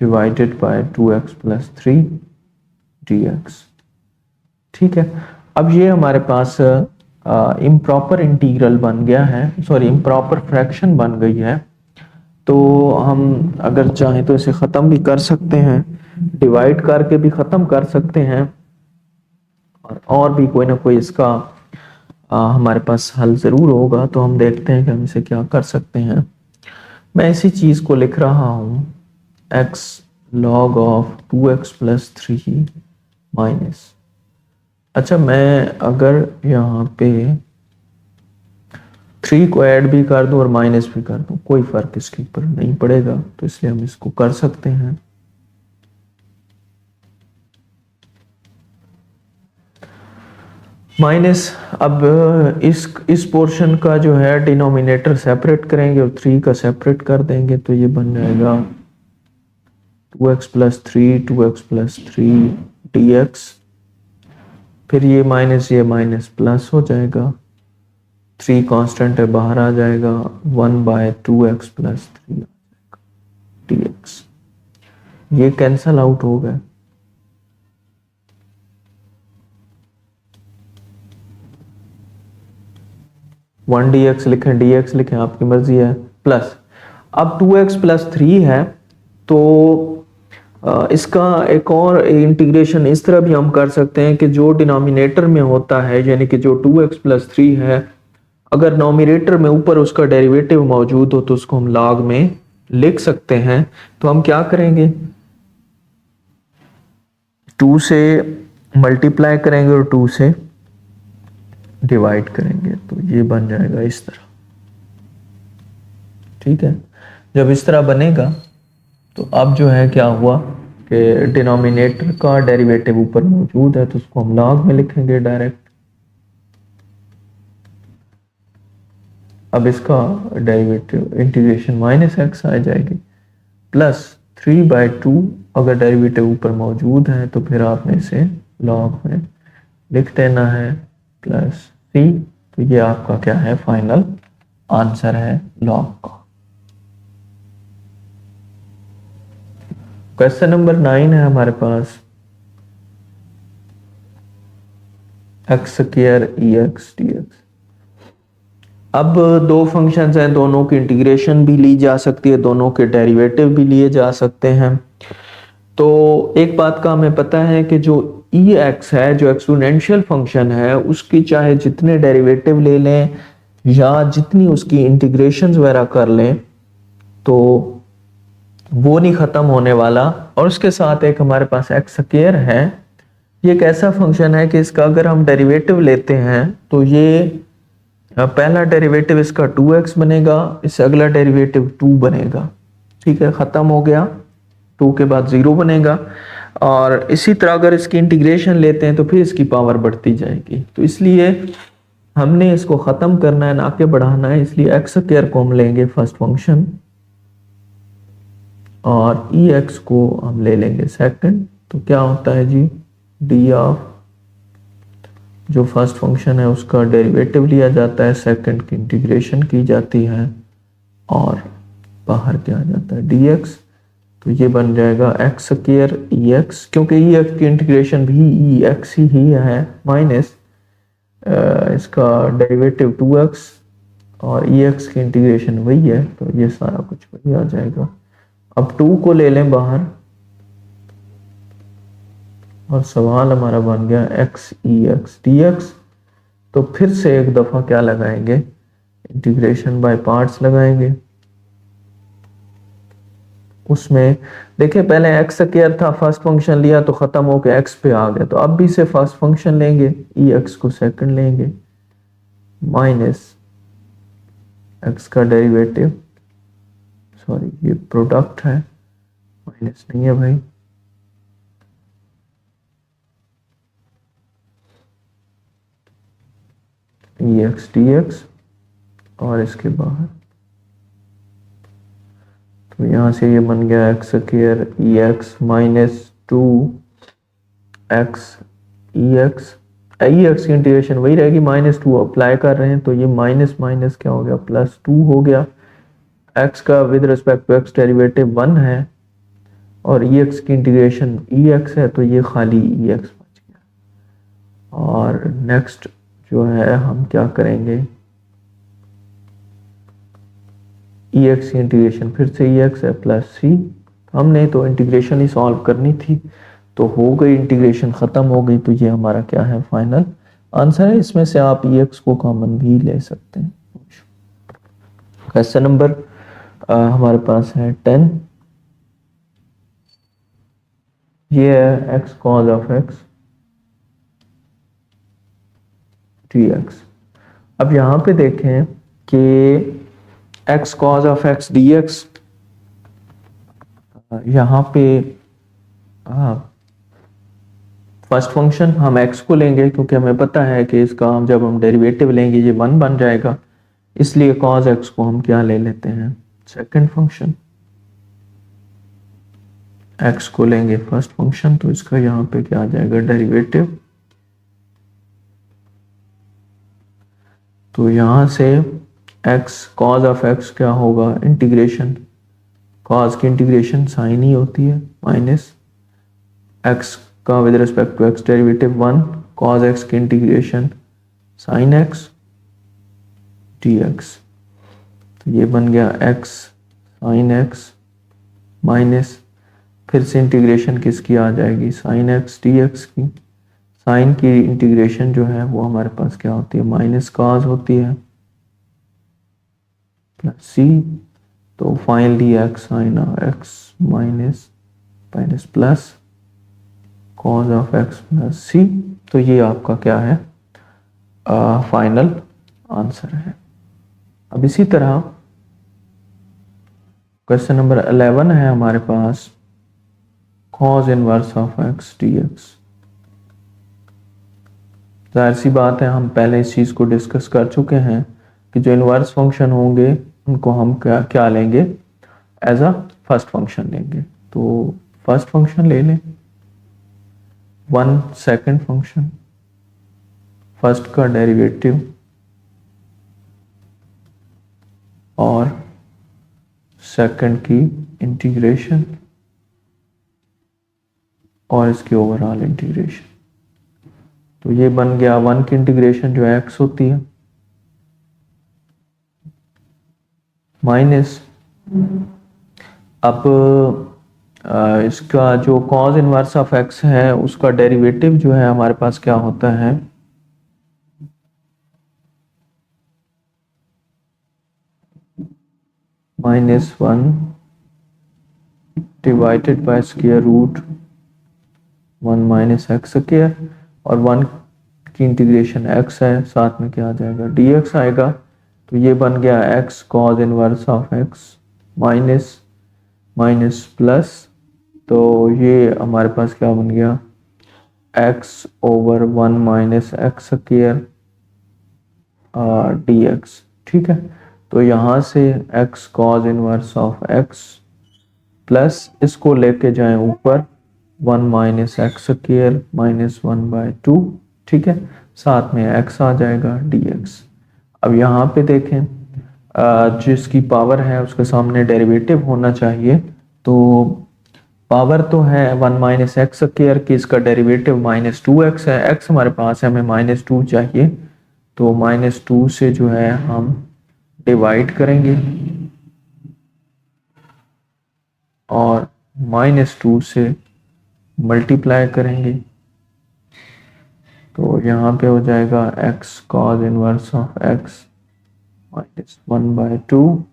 divided by 2x plus 3 dx। ठीक है, अब ये हमारे पास इम्प्रॉपर इंटीग्रल बन गया है, सॉरी इम्प्रॉपर फ्रैक्शन बन गई है। तो हम अगर चाहें तो इसे ख़त्म भी कर सकते हैं, डिवाइड करके भी ख़त्म कर सकते हैं, और भी कोई ना कोई इसका हमारे पास हल ज़रूर होगा। तो हम देखते हैं कि हम इसे क्या कर सकते हैं। मैं इसी चीज़ को लिख रहा हूँ, x log of 2x plus 3 minus, अच्छा मैं अगर यहाँ पे 3 को ऐड भी कर दूं और माइनस भी कर दूं, कोई फर्क इसके ऊपर नहीं पड़ेगा, तो इसलिए हम इसको कर सकते हैं। माइनस, अब इस पोर्शन का जो है डिनोमिनेटर सेपरेट करेंगे और 3 का सेपरेट कर देंगे, तो ये बन जाएगा 2x प्लस 3 dx। फिर ये माइनस प्लस हो जाएगा, 3 कांस्टेंट है बाहर आ जाएगा, 1 बाय 2x प्लस 3 dx। ये कैंसल आउट हो गया। वन dx लिखें, dx लिखें, आपकी मर्जी है, प्लस अब 2x प्लस 3 है, तो इसका एक और इंटीग्रेशन इस तरह भी हम कर सकते हैं कि जो डिनोमिनेटर में होता है, यानी कि जो 2x प्लस 3 है, अगर नोमिनेटर में ऊपर उसका डेरिवेटिव मौजूद हो तो उसको हम log में लिख सकते हैं। तो हम क्या करेंगे, 2 से मल्टीप्लाई करेंगे और 2 से डिवाइड करेंगे, तो ये बन जाएगा इस तरह। ठीक है, जब इस तरह बनेगा तो अब जो है क्या हुआ कि डिनोमिनेटर का डेरिवेटिव ऊपर मौजूद है, तो उसको हम log में लिखेंगे डायरेक्ट। अब इसका डेरिवेटिव इंटीग्रेशन माइनस एक्स आ जाएगी, प्लस 3/2 अगर डेरिवेटिव ऊपर मौजूद है तो फिर आपने इसे log में लिख देना है, प्लस सी। तो ये आपका क्या है, फाइनल आंसर है log का। क्वेश्चन नंबर 9 है हमारे पास, x स्क्वायर EX dx। अब दो फंक्शंस हैं, दोनों की इंटीग्रेशन भी ली जा सकती है, दोनों के डेरिवेटिव भी लिए जा सकते हैं। तो एक बात का हमें पता है कि जो EX है, जो एक्सपोनेंशियल फंक्शन है, उसकी चाहे जितने डेरिवेटिव ले लें या जितनी उसकी इंटीग्रेशंस वगैरह कर लें, तो वो नहीं खत्म होने वाला। और उसके साथ एक हमारे पास x स्क्वायर है, ये एक ऐसा फंक्शन है कि इसका अगर हम डेरिवेटिव लेते हैं तो ये पहला डेरिवेटिव इसका 2x बनेगा, इससे अगला डेरिवेटिव 2 बनेगा। ठीक है, खत्म हो गया, 2 के बाद 0 बनेगा। और इसी तरह अगर इसकी इंटीग्रेशन लेते हैं तो फिर इसकी पावर बढ़ती जाएगी। तो इसलिए हमने इसको खत्म करना है, ना कि बढ़ाना है, इसलिए x स्क्वायर को हम लेंगे फर्स्ट फंक्शन, और ई एक्स को हम ले लेंगे सेकंड, तो क्या होता है जी, डी ऑफ जो फर्स्ट फंक्शन है उसका डेरिवेटिव लिया जाता है, सेकंड की इंटीग्रेशन की जाती है और बाहर क्या आ जाता है डी एक्स। तो ये बन जाएगा एक्स स्क्वायर ई एक्स, क्योंकि ई एक्स की इंटीग्रेशन भी ई एक्स ही है, माइनस इसका डेरिवेटिव 2x और ई एक्स की इंटीग्रेशन वही है, तो ये सारा कुछ वही आ जाएगा। अब 2 को ले लें बाहर और सवाल हमारा बन गया एक्स ई एक्स डी एक्स। तो फिर से एक दफ़ा क्या लगाएंगे, इंटीग्रेशन बाय पार्ट्स लगाएंगे। उसमें देखिए पहले एक्स स्क्वायर था, फर्स्ट फंक्शन लिया तो खत्म होकर एक्स पे आ गया, तो अब भी से फर्स्ट फंक्शन लेंगे, ई एक्स को सेकंड लेंगे, माइनस एक्स का डेरिवेटिव, सॉरी ये प्रोडक्ट है, माइनस नहीं है भाई, ई एक्स डी एक्स और इसके बाहर, तो यहाँ से ये बन गया x square e x minus 2x ई एक्स। ई एक्स की इंटीग्रेशन वही रहेगी, -2 अप्लाई कर रहे हैं तो ये माइनस माइनस क्या हो गया, +2 हो गया। x का with respect to x derivative 1 है और ई एक्स की इंटीग्रेशन ई एक्स है, तो ये खाली ई एक्स बच गया। और नेक्स्ट जो है हम क्या करेंगे, ई एक्स की इंटीग्रेशन फिर से ई एक्स है प्लस सी, हमने तो इंटीग्रेशन ही सॉल्व करनी थी, तो हो गई इंटीग्रेशन ख़त्म हो गई, तो ये हमारा क्या है फाइनल आंसर है। इसमें से आप ई एक्स को कॉमन भी ले सकते हैं। क्वेश्चन नंबर हमारे पास है 10, ये है x cos of x d x. अब यहाँ पे देखें कि x cos of x d x, यहाँ पे फर्स्ट फंक्शन हम x को लेंगे क्योंकि हमें पता है कि इसका हम जब हम डेरिवेटिव लेंगे ये 1 बन जाएगा, इसलिए cos x को हम क्या ले लेते हैं, सेकंड फंक्शन। x को लेंगे फर्स्ट फंक्शन, तो इसका यहाँ पे क्या आ जाएगा डेरिवेटिव, तो यहाँ से x cos ऑफ x क्या होगा, इंटीग्रेशन, cos की इंटीग्रेशन साइन ही होती है, माइनस x का with respect to x derivative 1 cos x की इंटीग्रेशन sin x dx, तो ये बन गया x sin x माइनस फिर से इंटीग्रेशन किसकी आ जाएगी, sin x dx की। साइन की इंटीग्रेशन जो है वो हमारे पास क्या होती है, माइनस cos होती है प्लस c, तो finally x sin x minus minus plus cos of x plus सी, तो ये आपका क्या है फाइनल आंसर है। अब इसी तरह क्वेश्चन नंबर 11 है हमारे पास, cos inverse of x dx। जाहिर सी बात है हम पहले इस चीज़ को डिस्कस कर चुके हैं कि जो इनवर्स फंक्शन होंगे उनको हम क्या क्या लेंगे, एज अ फर्स्ट फंक्शन लेंगे। तो फर्स्ट फंक्शन ले लें, 1 सेकंड फंक्शन, फर्स्ट का डेरिवेटिव और सेकंड की इंटीग्रेशन और इसकी ओवरऑल इंटीग्रेशन, तो ये बन गया 1 की इंटीग्रेशन जो x होती है माइनस, अब इसका जो cos इनवर्स ऑफ x है उसका डेरिवेटिव जो है हमारे पास क्या होता है, -1 divided by square root 1 minus x square, और 1 की इंटीग्रेशन x है, साथ में क्या आ जाएगा dx आएगा, तो ये बन गया x cos inverse of x minus minus plus, तो ये हमारे पास क्या बन गया x over 1 minus x square dx। ठीक है, तो यहाँ से x cos inverse of x plus इसको लेके जाएं ऊपर 1 माइनस एक्स स्क्वायर माइनस 1/2, ठीक है, साथ में x आ जाएगा dx। अब यहाँ पे देखें जिसकी पावर है उसके सामने डेरिवेटिव होना चाहिए, तो पावर तो है 1 माइनस एक्स स्क्वायर की, इसका डेरिवेटिव -2x है, x हमारे पास है, हमें -2 चाहिए, तो -2 से जो है हम डिवाइड करेंगे और -2 से मल्टीप्लाई करेंगे, तो यहाँ पे हो जाएगा x cos inverse of x -1/2।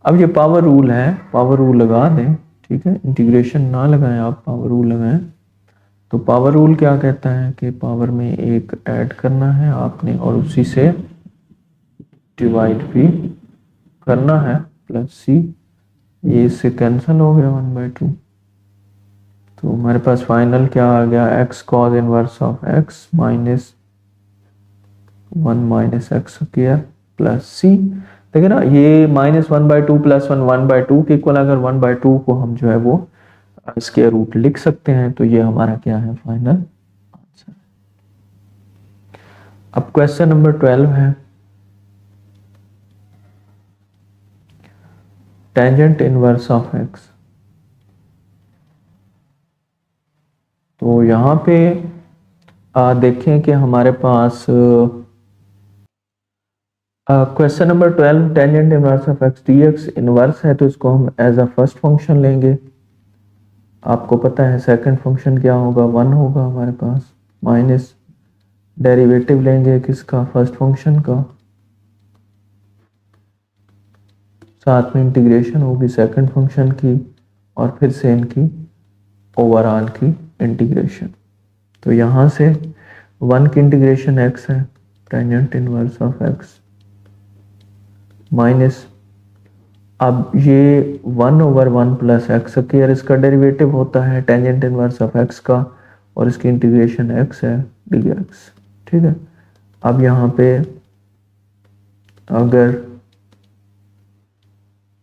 अब ये पावर रूल है, पावर रूल लगा दें, ठीक है, इंटीग्रेशन ना लगाएं आप, पावर रूल लगाएं। तो पावर रूल क्या कहता है कि पावर में एक ऐड करना है आपने और उसी से डिवाइड भी करना है, प्लस सी, ये इससे कैंसिल हो गया 1/2। तो हमारे पास फाइनल क्या आ गया, x cos inverse of x minus 1 minus x square plus C. देखिए ना, ये -1/2 प्लस 1/2 के इक्वल, अगर 1/2 को हम जो है वो स्क्वायर रूट लिख सकते हैं, तो ये हमारा क्या है फाइनल आंसर। अब क्वेश्चन नंबर 12 है, टेंजेंट इनवर्स ऑफ x। तो यहाँ पे देखें कि हमारे पास question number 12, tangent inverse of x dx inverse है, तो इसको हम एज अ फर्स्ट फंक्शन लेंगे। आपको पता है सेकंड फंक्शन क्या होगा, 1 होगा हमारे पास, माइनस डेरिवेटिव लेंगे किसका, फर्स्ट फंक्शन का, साथ में इंटीग्रेशन होगी सेकंड फंक्शन की, और फिर से इनकी ओवरऑल की इंटीग्रेशन। तो यहाँ से 1 की इंटीग्रेशन x है, tangent inverse of x minus, अब ये 1/1 प्लस एक्स स्क्वायर इसका डेरिवेटिव होता है टेंजेंट इनवर्स ऑफ x का, और इसकी इंटीग्रेशन x है dx, ठीक है। अब यहाँ पे अगर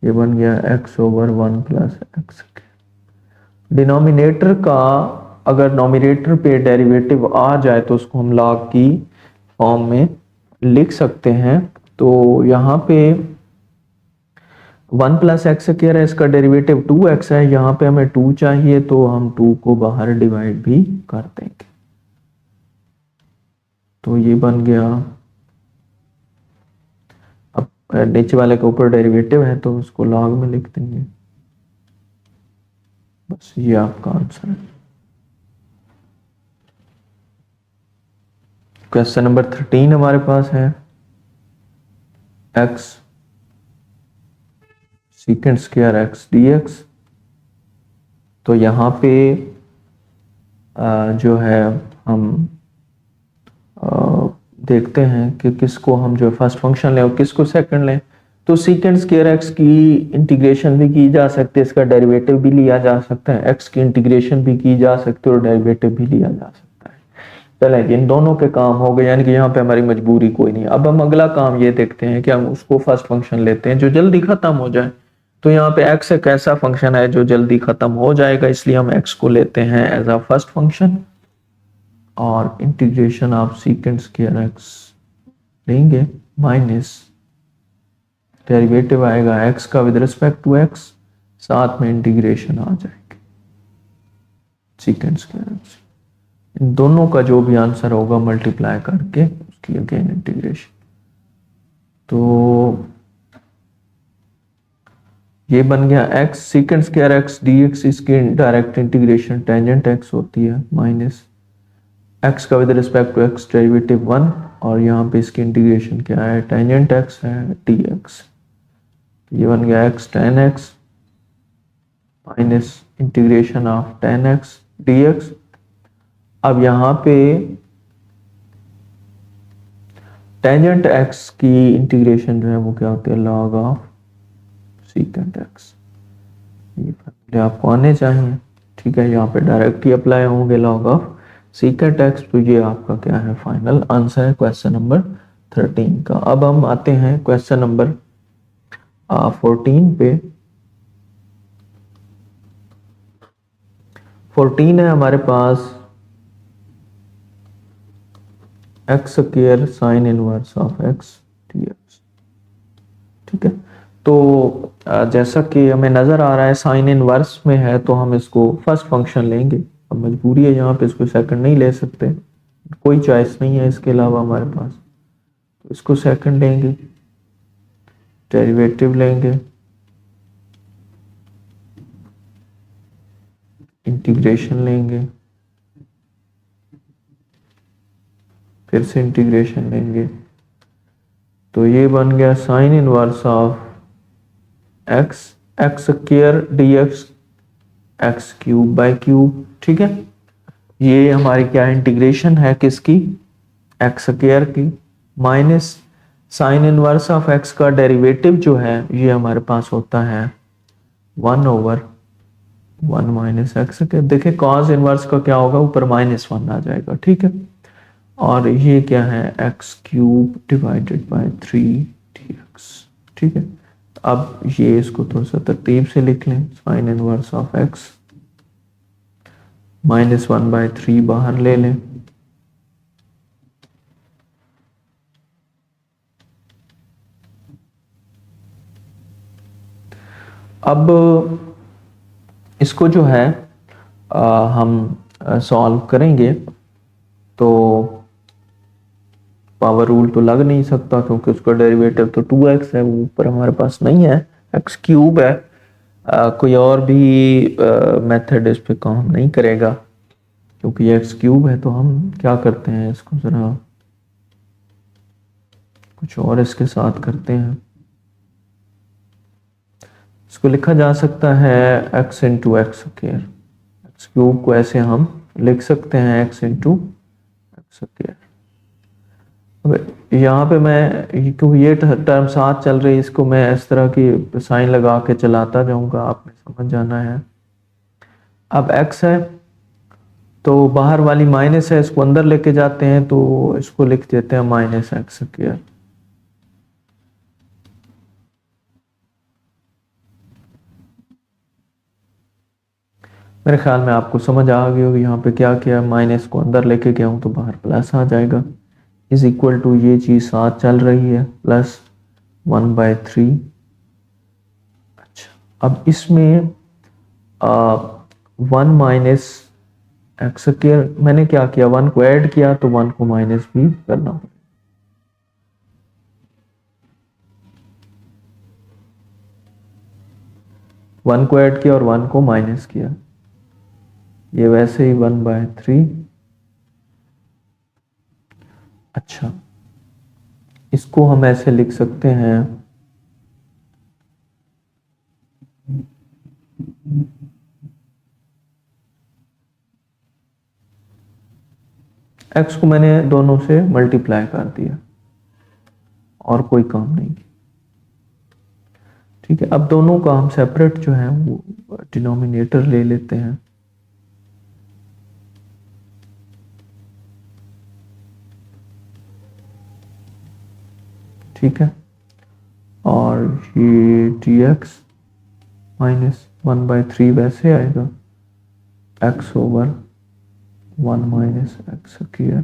ये बन गया x/1 प्लस एक्स, डिनोमिनेटर का अगर नोमिनेटर पे डेरिवेटिव आ जाए तो उसको हम लॉग की फॉर्म में लिख सकते हैं। तो यहाँ पे 1 प्लस एक्स स्क्वायर है, इसका डेरिवेटिव 2x है, यहाँ पे हमें 2 चाहिए, तो हम 2 को बाहर डिवाइड भी कर देंगे, तो ये बन गया। अब नीचे वाले के ऊपर डेरिवेटिव है तो उसको लॉग में लिख देंगे, बस ये आपका आंसर है। क्वेश्चन नंबर 13 हमारे पास है, x secant square x dx। तो यहाँ पे जो है हम देखते हैं कि किसको हम जो फर्स्ट फंक्शन लें और किसको सेकंड लें। तो सीकेंड स्क्वायर x की इंटीग्रेशन भी की जा सकती है, इसका डेरिवेटिव भी लिया जा सकता है, x की इंटीग्रेशन भी की जा सकती है और डेरिवेटिव भी लिया जा सकता है। चलें, इन दोनों के काम हो गए, यानी कि यहाँ पे हमारी मजबूरी कोई नहीं। अब हम अगला काम ये देखते हैं कि हम उसको फर्स्ट फंक्शन लेते हैं जो जल्दी खत्म हो जाए। तो यहाँ पे x एक ऐसा फंक्शन है जो जल्दी खत्म हो जाएगा, इसलिए हम x को लेते हैं एज अ फर्स्ट फंक्शन और इंटीग्रेशन ऑफ सीकेंड स्क्वायर x लेंगे, माइनस डेरिवेटिव आएगा x का विद रिस्पेक्ट टू x, साथ में इंटीग्रेशन आ जाएगी सीकेंड स्क्वायर x। इन दोनों का जो भी आंसर होगा मल्टीप्लाई करके उसकी अगेन इंटीग्रेशन। तो ये बन गया x secant square x dx, इसकी डायरेक्ट इंटीग्रेशन टेंजेंट x होती है, माइनस x का with respect to x derivative 1, और यहाँ पे इसकी इंटीग्रेशन क्या है, टेंजेंट x है dx। तो ये बन गया x tan x minus integration of tan x dx। अब यहाँ पे टेंजेंट x की इंटीग्रेशन जो है वो क्या होती है, लॉग ऑफ सीकेंड x। ये फॉर्मूले आपको आने चाहिए, ठीक है, यहाँ पे डायरेक्ट ही अप्लाई होंगे लॉग ऑफ सीकेंड x। तो ये आपका क्या है फाइनल आंसर है क्वेश्चन नंबर 13 का। अब हम आते हैं क्वेश्चन नंबर 14 पे। 14 है हमारे पास x square sine inverse of x d x. ठीक है, तो जैसा कि हमें नज़र आ रहा है साइन इनवर्स में है तो हम इसको फर्स्ट फंक्शन लेंगे। अब मजबूरी है यहाँ पे, इसको सेकंड नहीं ले सकते, कोई चॉइस नहीं है इसके अलावा हमारे पास, तो इसको सेकंड लेंगे, डेरिवेटिव लेंगे, इंटीग्रेशन लेंगे, फिर से इंटीग्रेशन लेंगे, तो ये बन गया sign inverse of x x square D x x cube by cube. ठीक है, ये हमारी क्या इंटीग्रेशन है किसकी, एक्स स्क्वायर की, minus sign inverse of x का डेरिवेटिव जो है ये हमारे पास होता है 1/1 माइनस एक्स। देखिए कॉस इनवर्स का क्या होगा, ऊपर -1 आ जाएगा। ठीक है, और ये क्या है, x cube divided by 3 dx। ठीक है, अब ये इसको थोड़ा सा तरतीब से लिख लें, साइन इनवर्स ऑफ एक्स -1/3 बाहर ले लें, अब इसको जो है हम सॉल्व करेंगे तो पावर रूल तो लग नहीं सकता क्योंकि उसका डेरिवेटिव तो 2x है, वो ऊपर हमारे पास नहीं है, x क्यूब है। कोई और भी मेथड इस पे काम नहीं करेगा क्योंकि ये x क्यूब है। तो हम क्या करते हैं, इसको जरा कुछ और इसके साथ करते हैं, इसको लिखा जा सकता है x into x square, x cube को ऐसे हम लिख सकते हैं x इंटू एक्स स्क्वायर। अब यहाँ पे मैं क्योंकि ये टर्म साथ चल रही है, इसको मैं इस तरह की साइन लगा के चलाता जाऊंगा, आपने समझ जाना है। अब x है तो बाहर वाली माइनस है, इसको अंदर लेके जाते हैं तो इसको लिख देते हैं माइनस एक्स स्क्वायर। मेरे ख्याल में आपको समझ आ गई होगी यहाँ पे क्या किया, माइनस को अंदर लेके गया हूँ तो बाहर प्लस आ जाएगा, इज इक्वल टू ये चीज साथ चल रही है प्लस 1/3। अच्छा, अब इसमें 1 माइनस एक्स स्क्वायर मैंने क्या किया, 1 को ऐड किया तो 1 को माइनस भी करना पड़ेगा। वन को ऐड किया और 1 को माइनस किया, ये वैसे ही 1/3। अच्छा, इसको हम ऐसे लिख सकते हैं, एक्स को मैंने दोनों से मल्टीप्लाई कर दिया और कोई काम नहीं किया। ठीक है, अब दोनों का हम सेपरेट जो है वो डिनोमिनेटर ले लेते हैं। ठीक है, और ये dx माइनस 1/3 वैसे आएगा x over 1 minus x square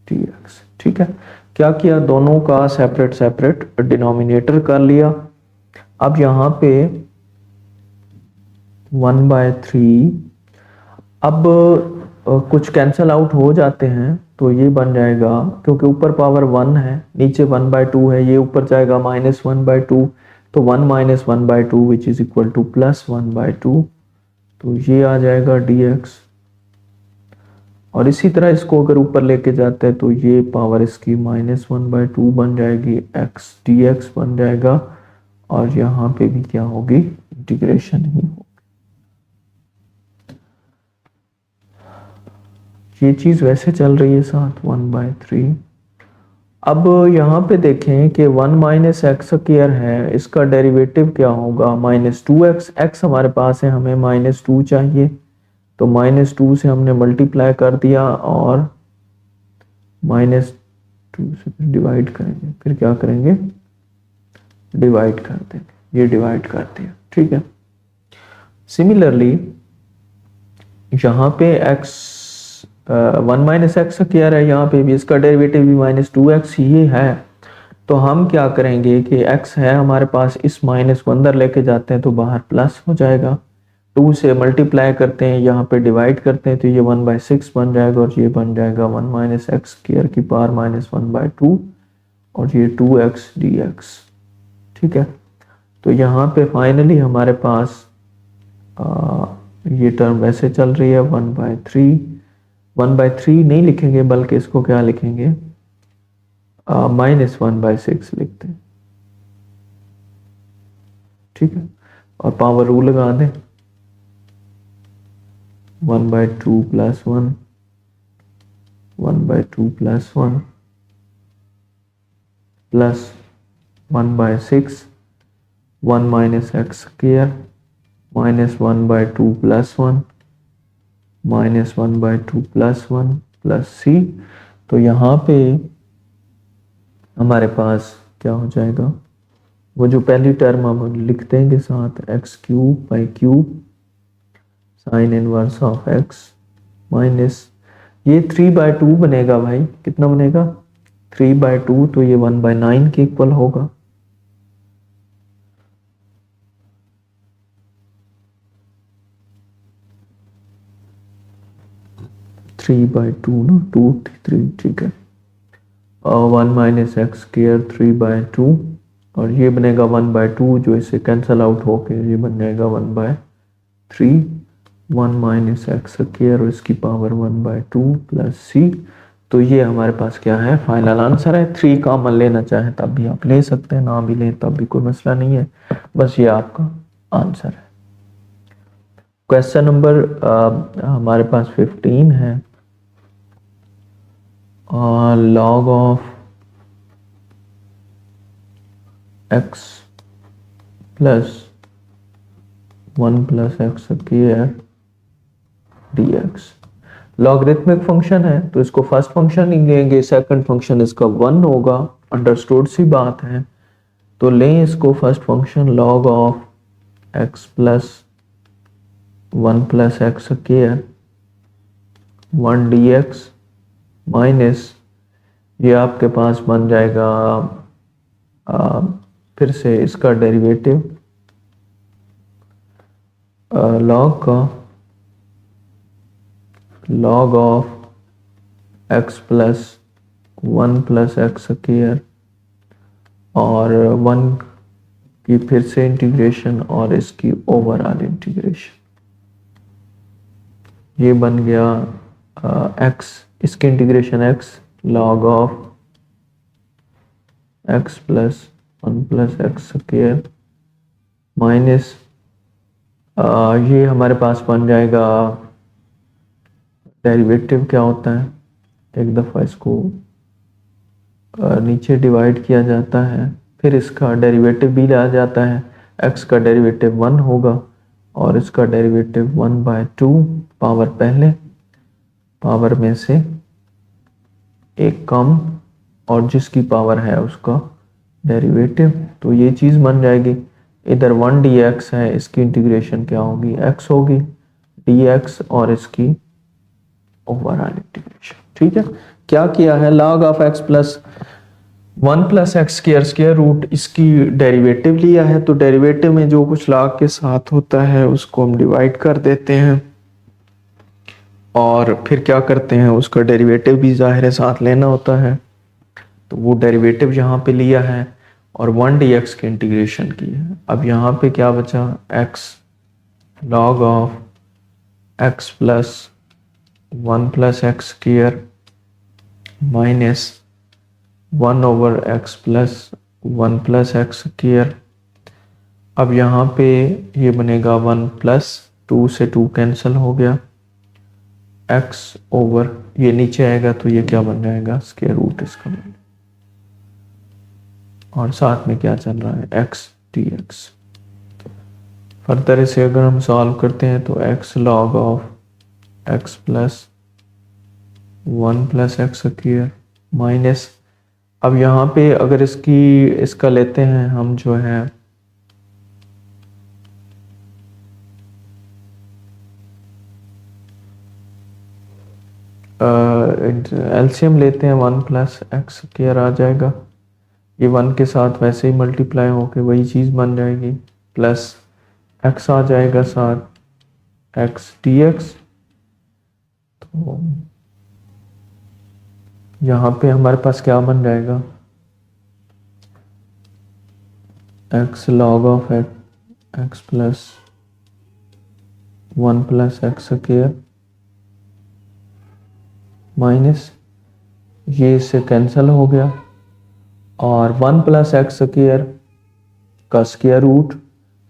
dx। ठीक है, क्या किया, दोनों का सेपरेट सेपरेट डिनोमिनेटर कर लिया। अब यहाँ पे 1/3, अब कुछ कैंसल आउट हो जाते हैं तो ये बन जाएगा, क्योंकि ऊपर पावर 1 है नीचे 1/2 है, ये ऊपर जाएगा -1/2, तो 1 minus 1/2 which is equal two plus 1/2, तो ये आ जाएगा dx। और इसी तरह इसको अगर ऊपर लेके जाते हैं तो ये पावर इसकी -1/2 बन जाएगी, x dx बन जाएगा, और यहाँ पे भी क्या होगी, इंटीग्रेशन ही होगी। ये चीज वैसे चल रही है साथ 1/3। अब यहाँ पे देखें कि 1 माइनस एक्स स्क्वायर है, इसका डेरिवेटिव क्या होगा, -2x, x हमारे पास है, हमें -2 चाहिए, तो -2 से हमने मल्टीप्लाई कर दिया और -2 से डिवाइड करेंगे, फिर क्या करेंगे, डिवाइड कर देंगे, ये डिवाइड कर दिया। ठीक है, सिमिलरली यहाँ पे x 1 माइनस एक्स क्या है, यहाँ पे भी इसका डेरिवेटिव भी -2x ही है। तो हम क्या करेंगे कि x है हमारे पास, इस माइनस को अंदर लेके जाते हैं तो बाहर प्लस हो जाएगा, 2 से मल्टीप्लाई करते हैं, यहाँ पे डिवाइड करते हैं तो ये 1/6 बन जाएगा और ये बन जाएगा 1 माइनस एक्स स्क्वायर की पावर -1/2 और ये 2x dx। ठीक है, तो यहाँ पे फाइनली हमारे पास ये टर्म वैसे चल रही है 1/3, 1/3 नहीं लिखेंगे बल्कि इसको क्या लिखेंगे, -1/6 लिखते हैं। ठीक है, और पावर रूल लगा दें, 1/2 + 1, 1/2 + 1 plus 1/6, 1 minus x square -1/2 + 1 -1/2 + 1 plus c। तो यहाँ पे हमारे पास क्या हो जाएगा, वो जो पहली टर्म हम लिख देंगे साथ, x³ sin inverse of x minus ये 3/2 बनेगा भाई, कितना बनेगा 3/2, तो ये 1/9 के इक्वल होगा। थ्री बाई टू ना, 2 3, ठीक है, और 1 माइनस एक्स स्क्वायर 3/2 और ये बनेगा 1/2 जो इससे कैंसल आउट होके ये बन जाएगा 1/3, 1 माइनस एक्स स्क्वायर और इसकी पावर 1/2 प्लस सी। तो ये हमारे पास क्या है, फाइनल आंसर है। 3 कॉमन लेना चाहे तब भी आप ले सकते हैं, ना भी लें तब भी कोई मसला नहीं है, बस ये आपका आंसर है। क्वेश्चन नंबर हमारे पास 15 है, log of x plus 1 + x square dx। Logarithmic function है तो इसको फर्स्ट फंक्शन ही लेंगे, सेकंड फंक्शन इसका 1 होगा, अंडरस्टूड सी बात है। तो लें इसको first function log of x plus 1 + x square 1 dx minus ये आपके पास बन जाएगा फिर से इसका derivative log of x plus 1 + x square और 1 की फिर से इंटीग्रेशन और इसकी ओवरऑल इंटीग्रेशन, ये बन गया x, इसकी integration x log of x plus 1 + x square minus ये हमारे पास बन जाएगा, डेरिवेटिव क्या होता है, एक दफ़ा इसको नीचे डिवाइड किया जाता है, फिर इसका डेरिवेटिव भी लिया जाता है, x का डेरिवेटिव 1 होगा और इसका डेरिवेटिव 1/2, पावर पहले, पावर में से एक कम और जिसकी पावर है उसका डेरिवेटिव, तो ये चीज़ बन जाएगी। इधर 1 dx है, इसकी इंटीग्रेशन क्या होगी, x होगी dx और इसकी ओवरऑल इंटीग्रेशन। ठीक है, क्या किया है, log of x plus 1 + x square root इसकी डेरिवेटिव लिया है, तो डेरिवेटिव में जो कुछ log के साथ होता है उसको हम डिवाइड कर देते हैं और फिर क्या करते हैं, उसका डेरिवेटिव भी जाहिर है साथ लेना होता है, तो वो डेरिवेटिव यहाँ पे लिया है और 1 dx की इंटीग्रेशन की है। अब यहाँ पे क्या बचा, x log of x plus 1 + x square minus 1/x plus 1 + x square. अब यहाँ पे ये बनेगा 1 + 2 से 2 कैंसिल हो गया, x ओवर ये नीचे आएगा तो ये क्या बन जाएगा, स्क्वायर रूट इसका बन, और साथ में क्या चल रहा है, x dx। फर्दर इसे अगर हम सॉल्व करते हैं तो x log of x plus 1 + x square minus, अब यहाँ पे अगर इसका लेते हैं हम जो है एलसीएम लेते हैं, 1 प्लस एक्स स्क्वायर आ जाएगा, ये 1 के साथ वैसे ही मल्टीप्लाई होके वही चीज़ बन जाएगी, प्लस एक्स आ जाएगा साथ एक्स डी एक्स। तो यहाँ पे हमारे पास क्या बन जाएगा, x log of x plus 1 plus x square minus ये इससे कैंसिल हो गया, और 1 प्लस एक्स स्क्वायर का स्क्वायर रूट,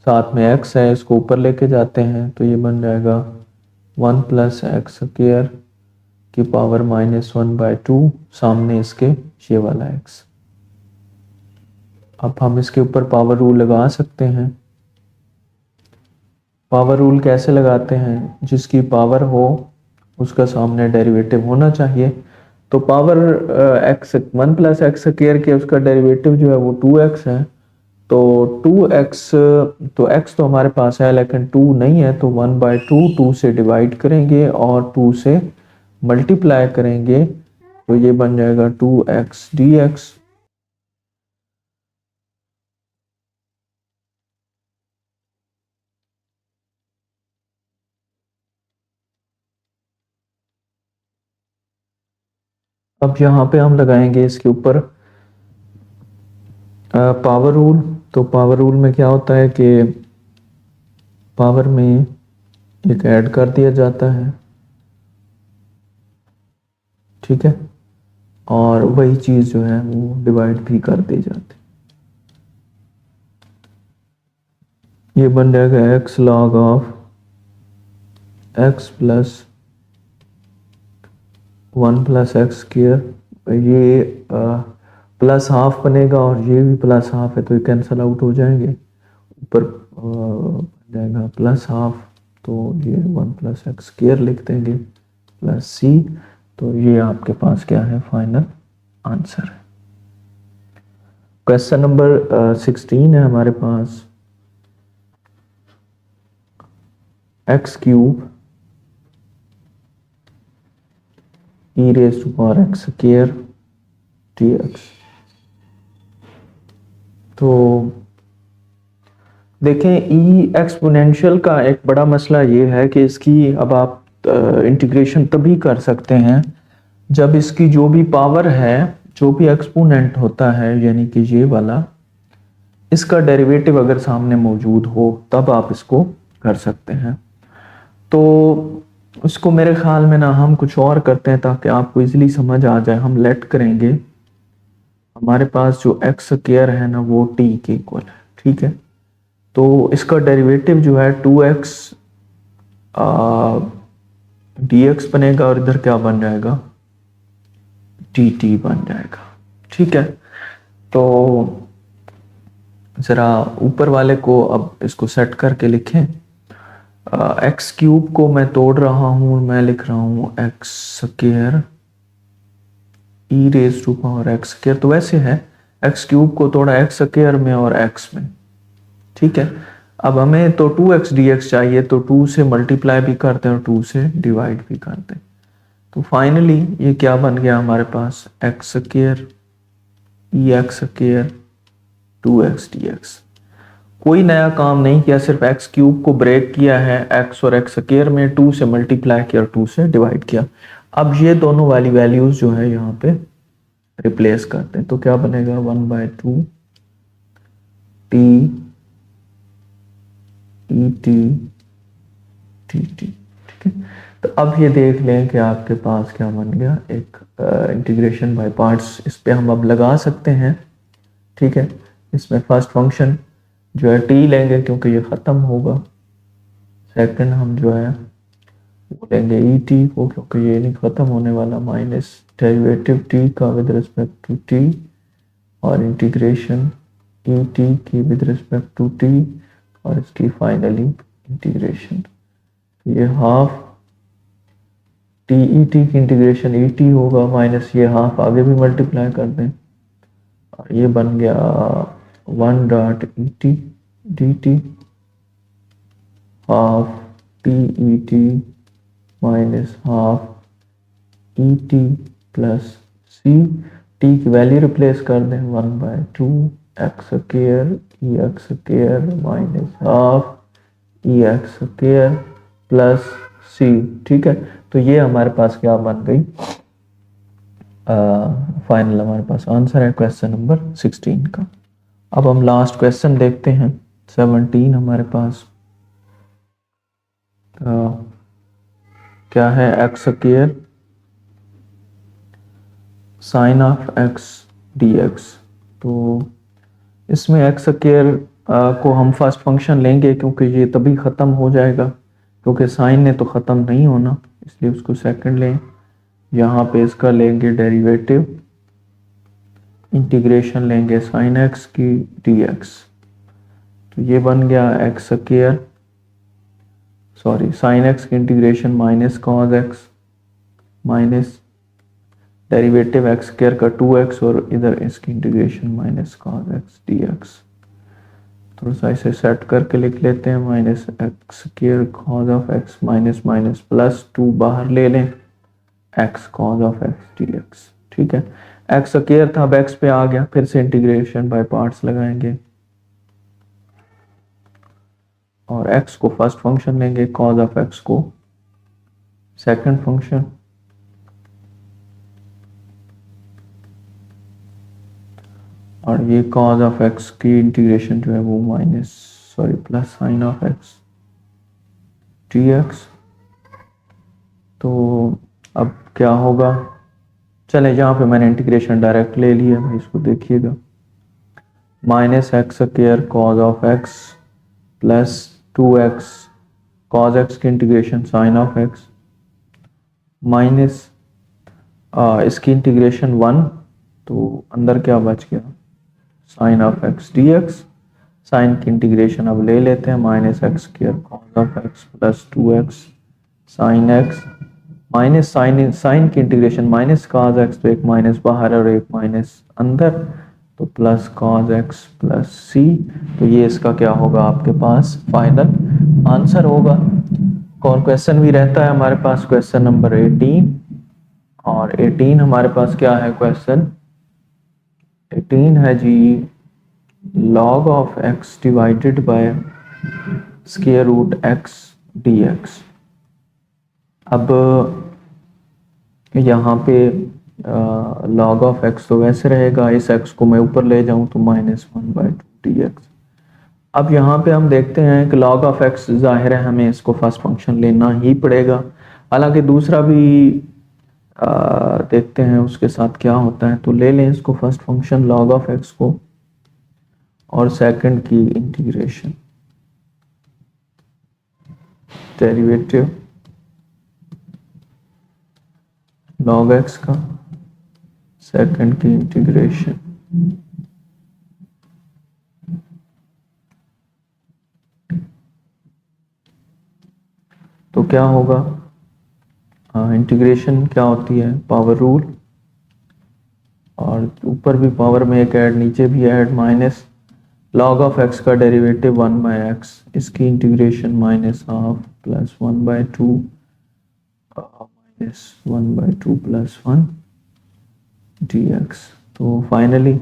साथ में एक्स है इसको ऊपर लेके जाते हैं तो ये बन जाएगा 1 प्लस एक्स स्क्वायर की पावर -1/2, सामने इसके ये वाला एक्स। अब हम इसके ऊपर पावर रूल लगा सकते हैं। पावर रूल कैसे लगाते हैं, जिसकी पावर हो उसका सामने डेरिवेटिव होना चाहिए। तो power x 1 plus x square के उसका डेरिवेटिव जो है वो 2x है, तो 2x, तो x तो हमारे पास है लेकिन 2 नहीं है, तो 1/2 2 से डिवाइड करेंगे और 2 से मल्टीप्लाई करेंगे, तो ये बन जाएगा 2x dx। अब यहाँ पे हम लगाएंगे इसके ऊपर पावर रूल। तो पावर रूल में क्या होता है कि पावर में एक ऐड कर दिया जाता है, ठीक है, और वही चीज जो है वो डिवाइड भी कर दी जाती है। ये बन जाएगा x log of x plus 1 plus x square, ये प्लस हाफ बनेगा और ये भी प्लस हाफ है तो ये कैंसिल आउट हो जाएंगे, ऊपर बन जाएगा प्लस हाफ, तो ये 1 प्लस एक्स स्क्वायर लिख देंगे प्लस सी। तो ये आपके पास क्या है, फाइनल आंसर है। क्वेश्चन नंबर 16 है हमारे पास, x cube e raise to power x square dx। तो देखें ई एक्सपोनेंशियल का एक बड़ा मसला ये है कि इसकी अब आप इंटीग्रेशन तभी कर सकते हैं जब इसकी जो भी पावर है, जो भी एक्सपोनेंट होता है, यानी कि ये वाला, इसका डेरिवेटिव अगर सामने मौजूद हो तब आप इसको कर सकते हैं। तो उसको मेरे ख्याल में ना हम कुछ और करते हैं ताकि आपको इजीली समझ आ जाए। हम लेट करेंगे हमारे पास जो एक्स स्क्वायर है ना वो t के इक्वल है, ठीक है, तो इसका डेरिवेटिव जो है 2x dx बनेगा और इधर क्या बन जाएगा, dt बन जाएगा, ठीक है। तो जरा ऊपर वाले को अब इसको सेट करके लिखें, एक्स क्यूब को मैं तोड़ रहा हूं, मैं लिख रहा हूं x square e raise to power x square. तो वैसे है एक्स क्यूब को तोड़ा एक्स स्क्वायर में और एक्स में, ठीक है। अब हमें तो 2x dx चाहिए, तो 2 से मल्टीप्लाई भी करते हैं और 2 से डिवाइड भी करते हैं। तो फाइनली ये क्या बन गया हमारे पास, x square e x square 2x dx। कोई नया काम नहीं किया, सिर्फ एक्स क्यूब को ब्रेक किया है, एक्स और एक्स स्क्वायर में 2 से मल्टीप्लाई किया और 2 से डिवाइड किया। अब ये दोनों वाली वैल्यूज जो है यहाँ पे रिप्लेस करते हैं, तो क्या बनेगा 1/2 t E T T T, ठीक है। तो अब ये देख लें कि आपके पास क्या बन गया, एक इंटीग्रेशन बाय पार्ट्स, इस पे हम अब लगा सकते हैं, ठीक है। इसमें फर्स्ट फंक्शन जो है t लेंगे क्योंकि ये ख़त्म होगा, सेकंड हम जो है वो लेंगे ई टी को क्योंकि ये नहीं ख़त्म होने वाला, माइनस डेरिवेटिव t का विद रिस्पेक्ट टू t और इंटीग्रेशन ई टी की विद रिस्पेक्ट टू t और इसकी फाइनली इंटीग्रेशन। ये हाफ टी ई टी की इंटीग्रेशन ई टी होगा माइनस ये हाफ आगे भी मल्टीप्लाई कर दें और ये बन गया 1 dot e t d t half t e t minus half e t plus C, t की वैल्यू रिप्लेस कर दें 1/2 x square e x square minus half e x square plus C. ठीक है, तो ये हमारे पास क्या बन गई, फाइनल हमारे पास आंसर है क्वेश्चन नंबर 16 का। अब हम लास्ट क्वेश्चन देखते हैं 17 हमारे पास क्या है, x square sign of x d x. तो इसमें एक्स स्क्वायर को हम फर्स्ट फंक्शन लेंगे क्योंकि ये तभी ख़त्म हो जाएगा, क्योंकि साइन ने तो ख़त्म नहीं होना, इसलिए उसको सेकंड लें। यहाँ पे इसका लेंगे डेरिवेटिव, इंटीग्रेशन लेंगे साइन एक्स की डी एक्स। तो ये बन गया x square, sorry sine x की integration minus cos x minus derivative x square का 2x और इधर इसकी integration minus cos x d x. थोड़ा सा इसे सेट करके लिख लेते हैं, minus x square cos of x minus minus plus 2 बाहर ले लें x cos of x d x. ठीक है, एक्स स्क्वायर था अब एक्स पे आ गया, फिर से इंटीग्रेशन बाय पार्ट्स लगाएंगे और एक्स को फर्स्ट फंक्शन लेंगे, कॉस ऑफ एक्स को सेकंड फंक्शन, और ये कॉस ऑफ एक्स की इंटीग्रेशन जो है वो minus sorry plus sine of x d x. तो अब क्या होगा, चले यहाँ पे मैंने इंटीग्रेशन डायरेक्ट ले लिया भाई, इसको देखिएगा, minus x square cos of x plus 2x cos x की integration sine of x minus इसकी इंटीग्रेशन 1, तो अंदर क्या बच गया sine of x d x. Sine की इंटीग्रेशन अब ले लेते हैं, minus x square cos of x plus 2x sine x minus sine की इंटीग्रेशन माइनस कॉस एक्स, तो एक माइनस बाहर और एक माइनस अंदर, तो प्लस कॉस एक्स प्लस सी। तो ये इसका क्या होगा आपके पास फाइनल आंसर होगा। और क्वेश्चन भी रहता है हमारे पास क्वेश्चन नंबर 18, और 18 हमारे पास क्या है, क्वेश्चन 18 है जी log of x divided by square root x dx। अब यहाँ पे log ऑफ x तो वैसे रहेगा, इस x को मैं ऊपर ले जाऊं तो -1/2 dx। अब यहाँ पे हम देखते हैं कि log ऑफ x जाहिर है हमें इसको फर्स्ट फंक्शन लेना ही पड़ेगा, हालांकि दूसरा भी देखते हैं उसके साथ क्या होता है। तो ले लें इसको first function log of x को और सेकंड की इंटीग्रेशन डेरिवेटिव log x का सेकंड की इंटीग्रेशन तो क्या होगा, इंटीग्रेशन क्या होती है पावर रूल, और ऊपर भी पावर में एक ऐड नीचे भी add, minus log of x का डेरिवेटिव 1/x, इसकी integration -12 plus 1/2 minus 1/2 plus 1 dx। तो फाइनली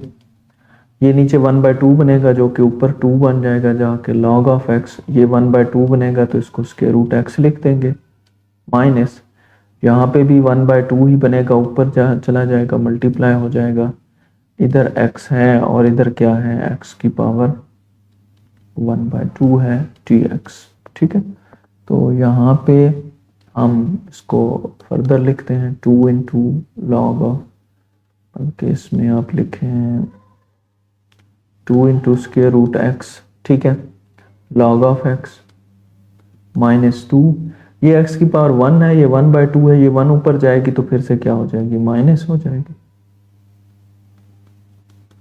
ये नीचे 1/2 बनेगा जो कि ऊपर 2 बन जाएगा जाके, log ऑफ x ये 1/2 बनेगा तो इसको स्क्वायर रूट x लिख देंगे, माइनस यहाँ पे भी 1/2 ही बनेगा, ऊपर चला जाएगा मल्टीप्लाई हो जाएगा, इधर x है और इधर क्या है x की पावर 1/2 है dx। ठीक है, तो यहाँ पे हम इसको फर्दर लिखते हैं 2 इंटू लॉग ऑफ, बल्कि इसमें आप लिखें 2 इंटू स्क्वायर रूट x। ठीक है, log ऑफ x -2, ये x की पावर 1 है, ये 1/2 है, ये 1 ऊपर जाएगी तो फिर से क्या हो जाएगी माइनस हो जाएगी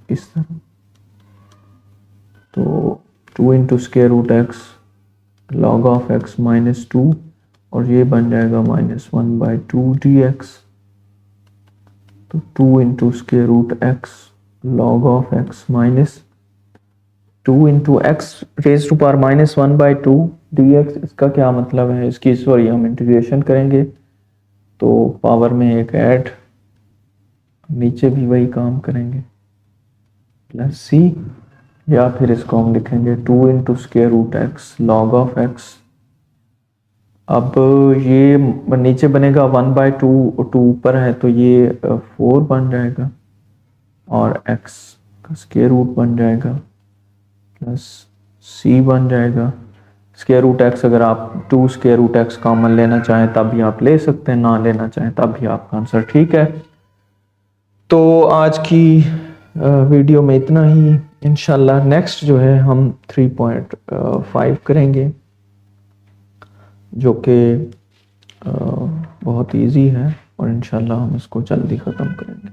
इस तरह। तो 2 into square root x log of x -2 और ये बन जाएगा -1/2 dx। तो 2 into square root x log of x -2 into x raise to power -1/2 dx। इसका क्या मतलब है, इसकी सॉरी हम इंटीग्रेशन करेंगे तो पावर में एक ऐड, नीचे भी वही काम करेंगे, प्लस सी, या फिर इसको हम लिखेंगे 2 into square root x log of x. अब ये नीचे बनेगा 1/2, 2 ऊपर है तो ये 4 बन जाएगा, और x का स्क्वायर रूट बन जाएगा, प्लस c बन जाएगा। स्क्वायर रूट एक्स अगर आप 2 स्क्वायर रूट एक्स कॉमन लेना चाहें तब भी आप ले सकते हैं, ना लेना चाहें तब भी आपका आंसर ठीक है। तो आज की वीडियो में इतना ही। इंशाल्लाह नेक्स्ट जो है हम 3.5 करेंगे, जो कि बहुत इजी है, और इंशाल्लाह हम इसको जल्दी ख़त्म करेंगे।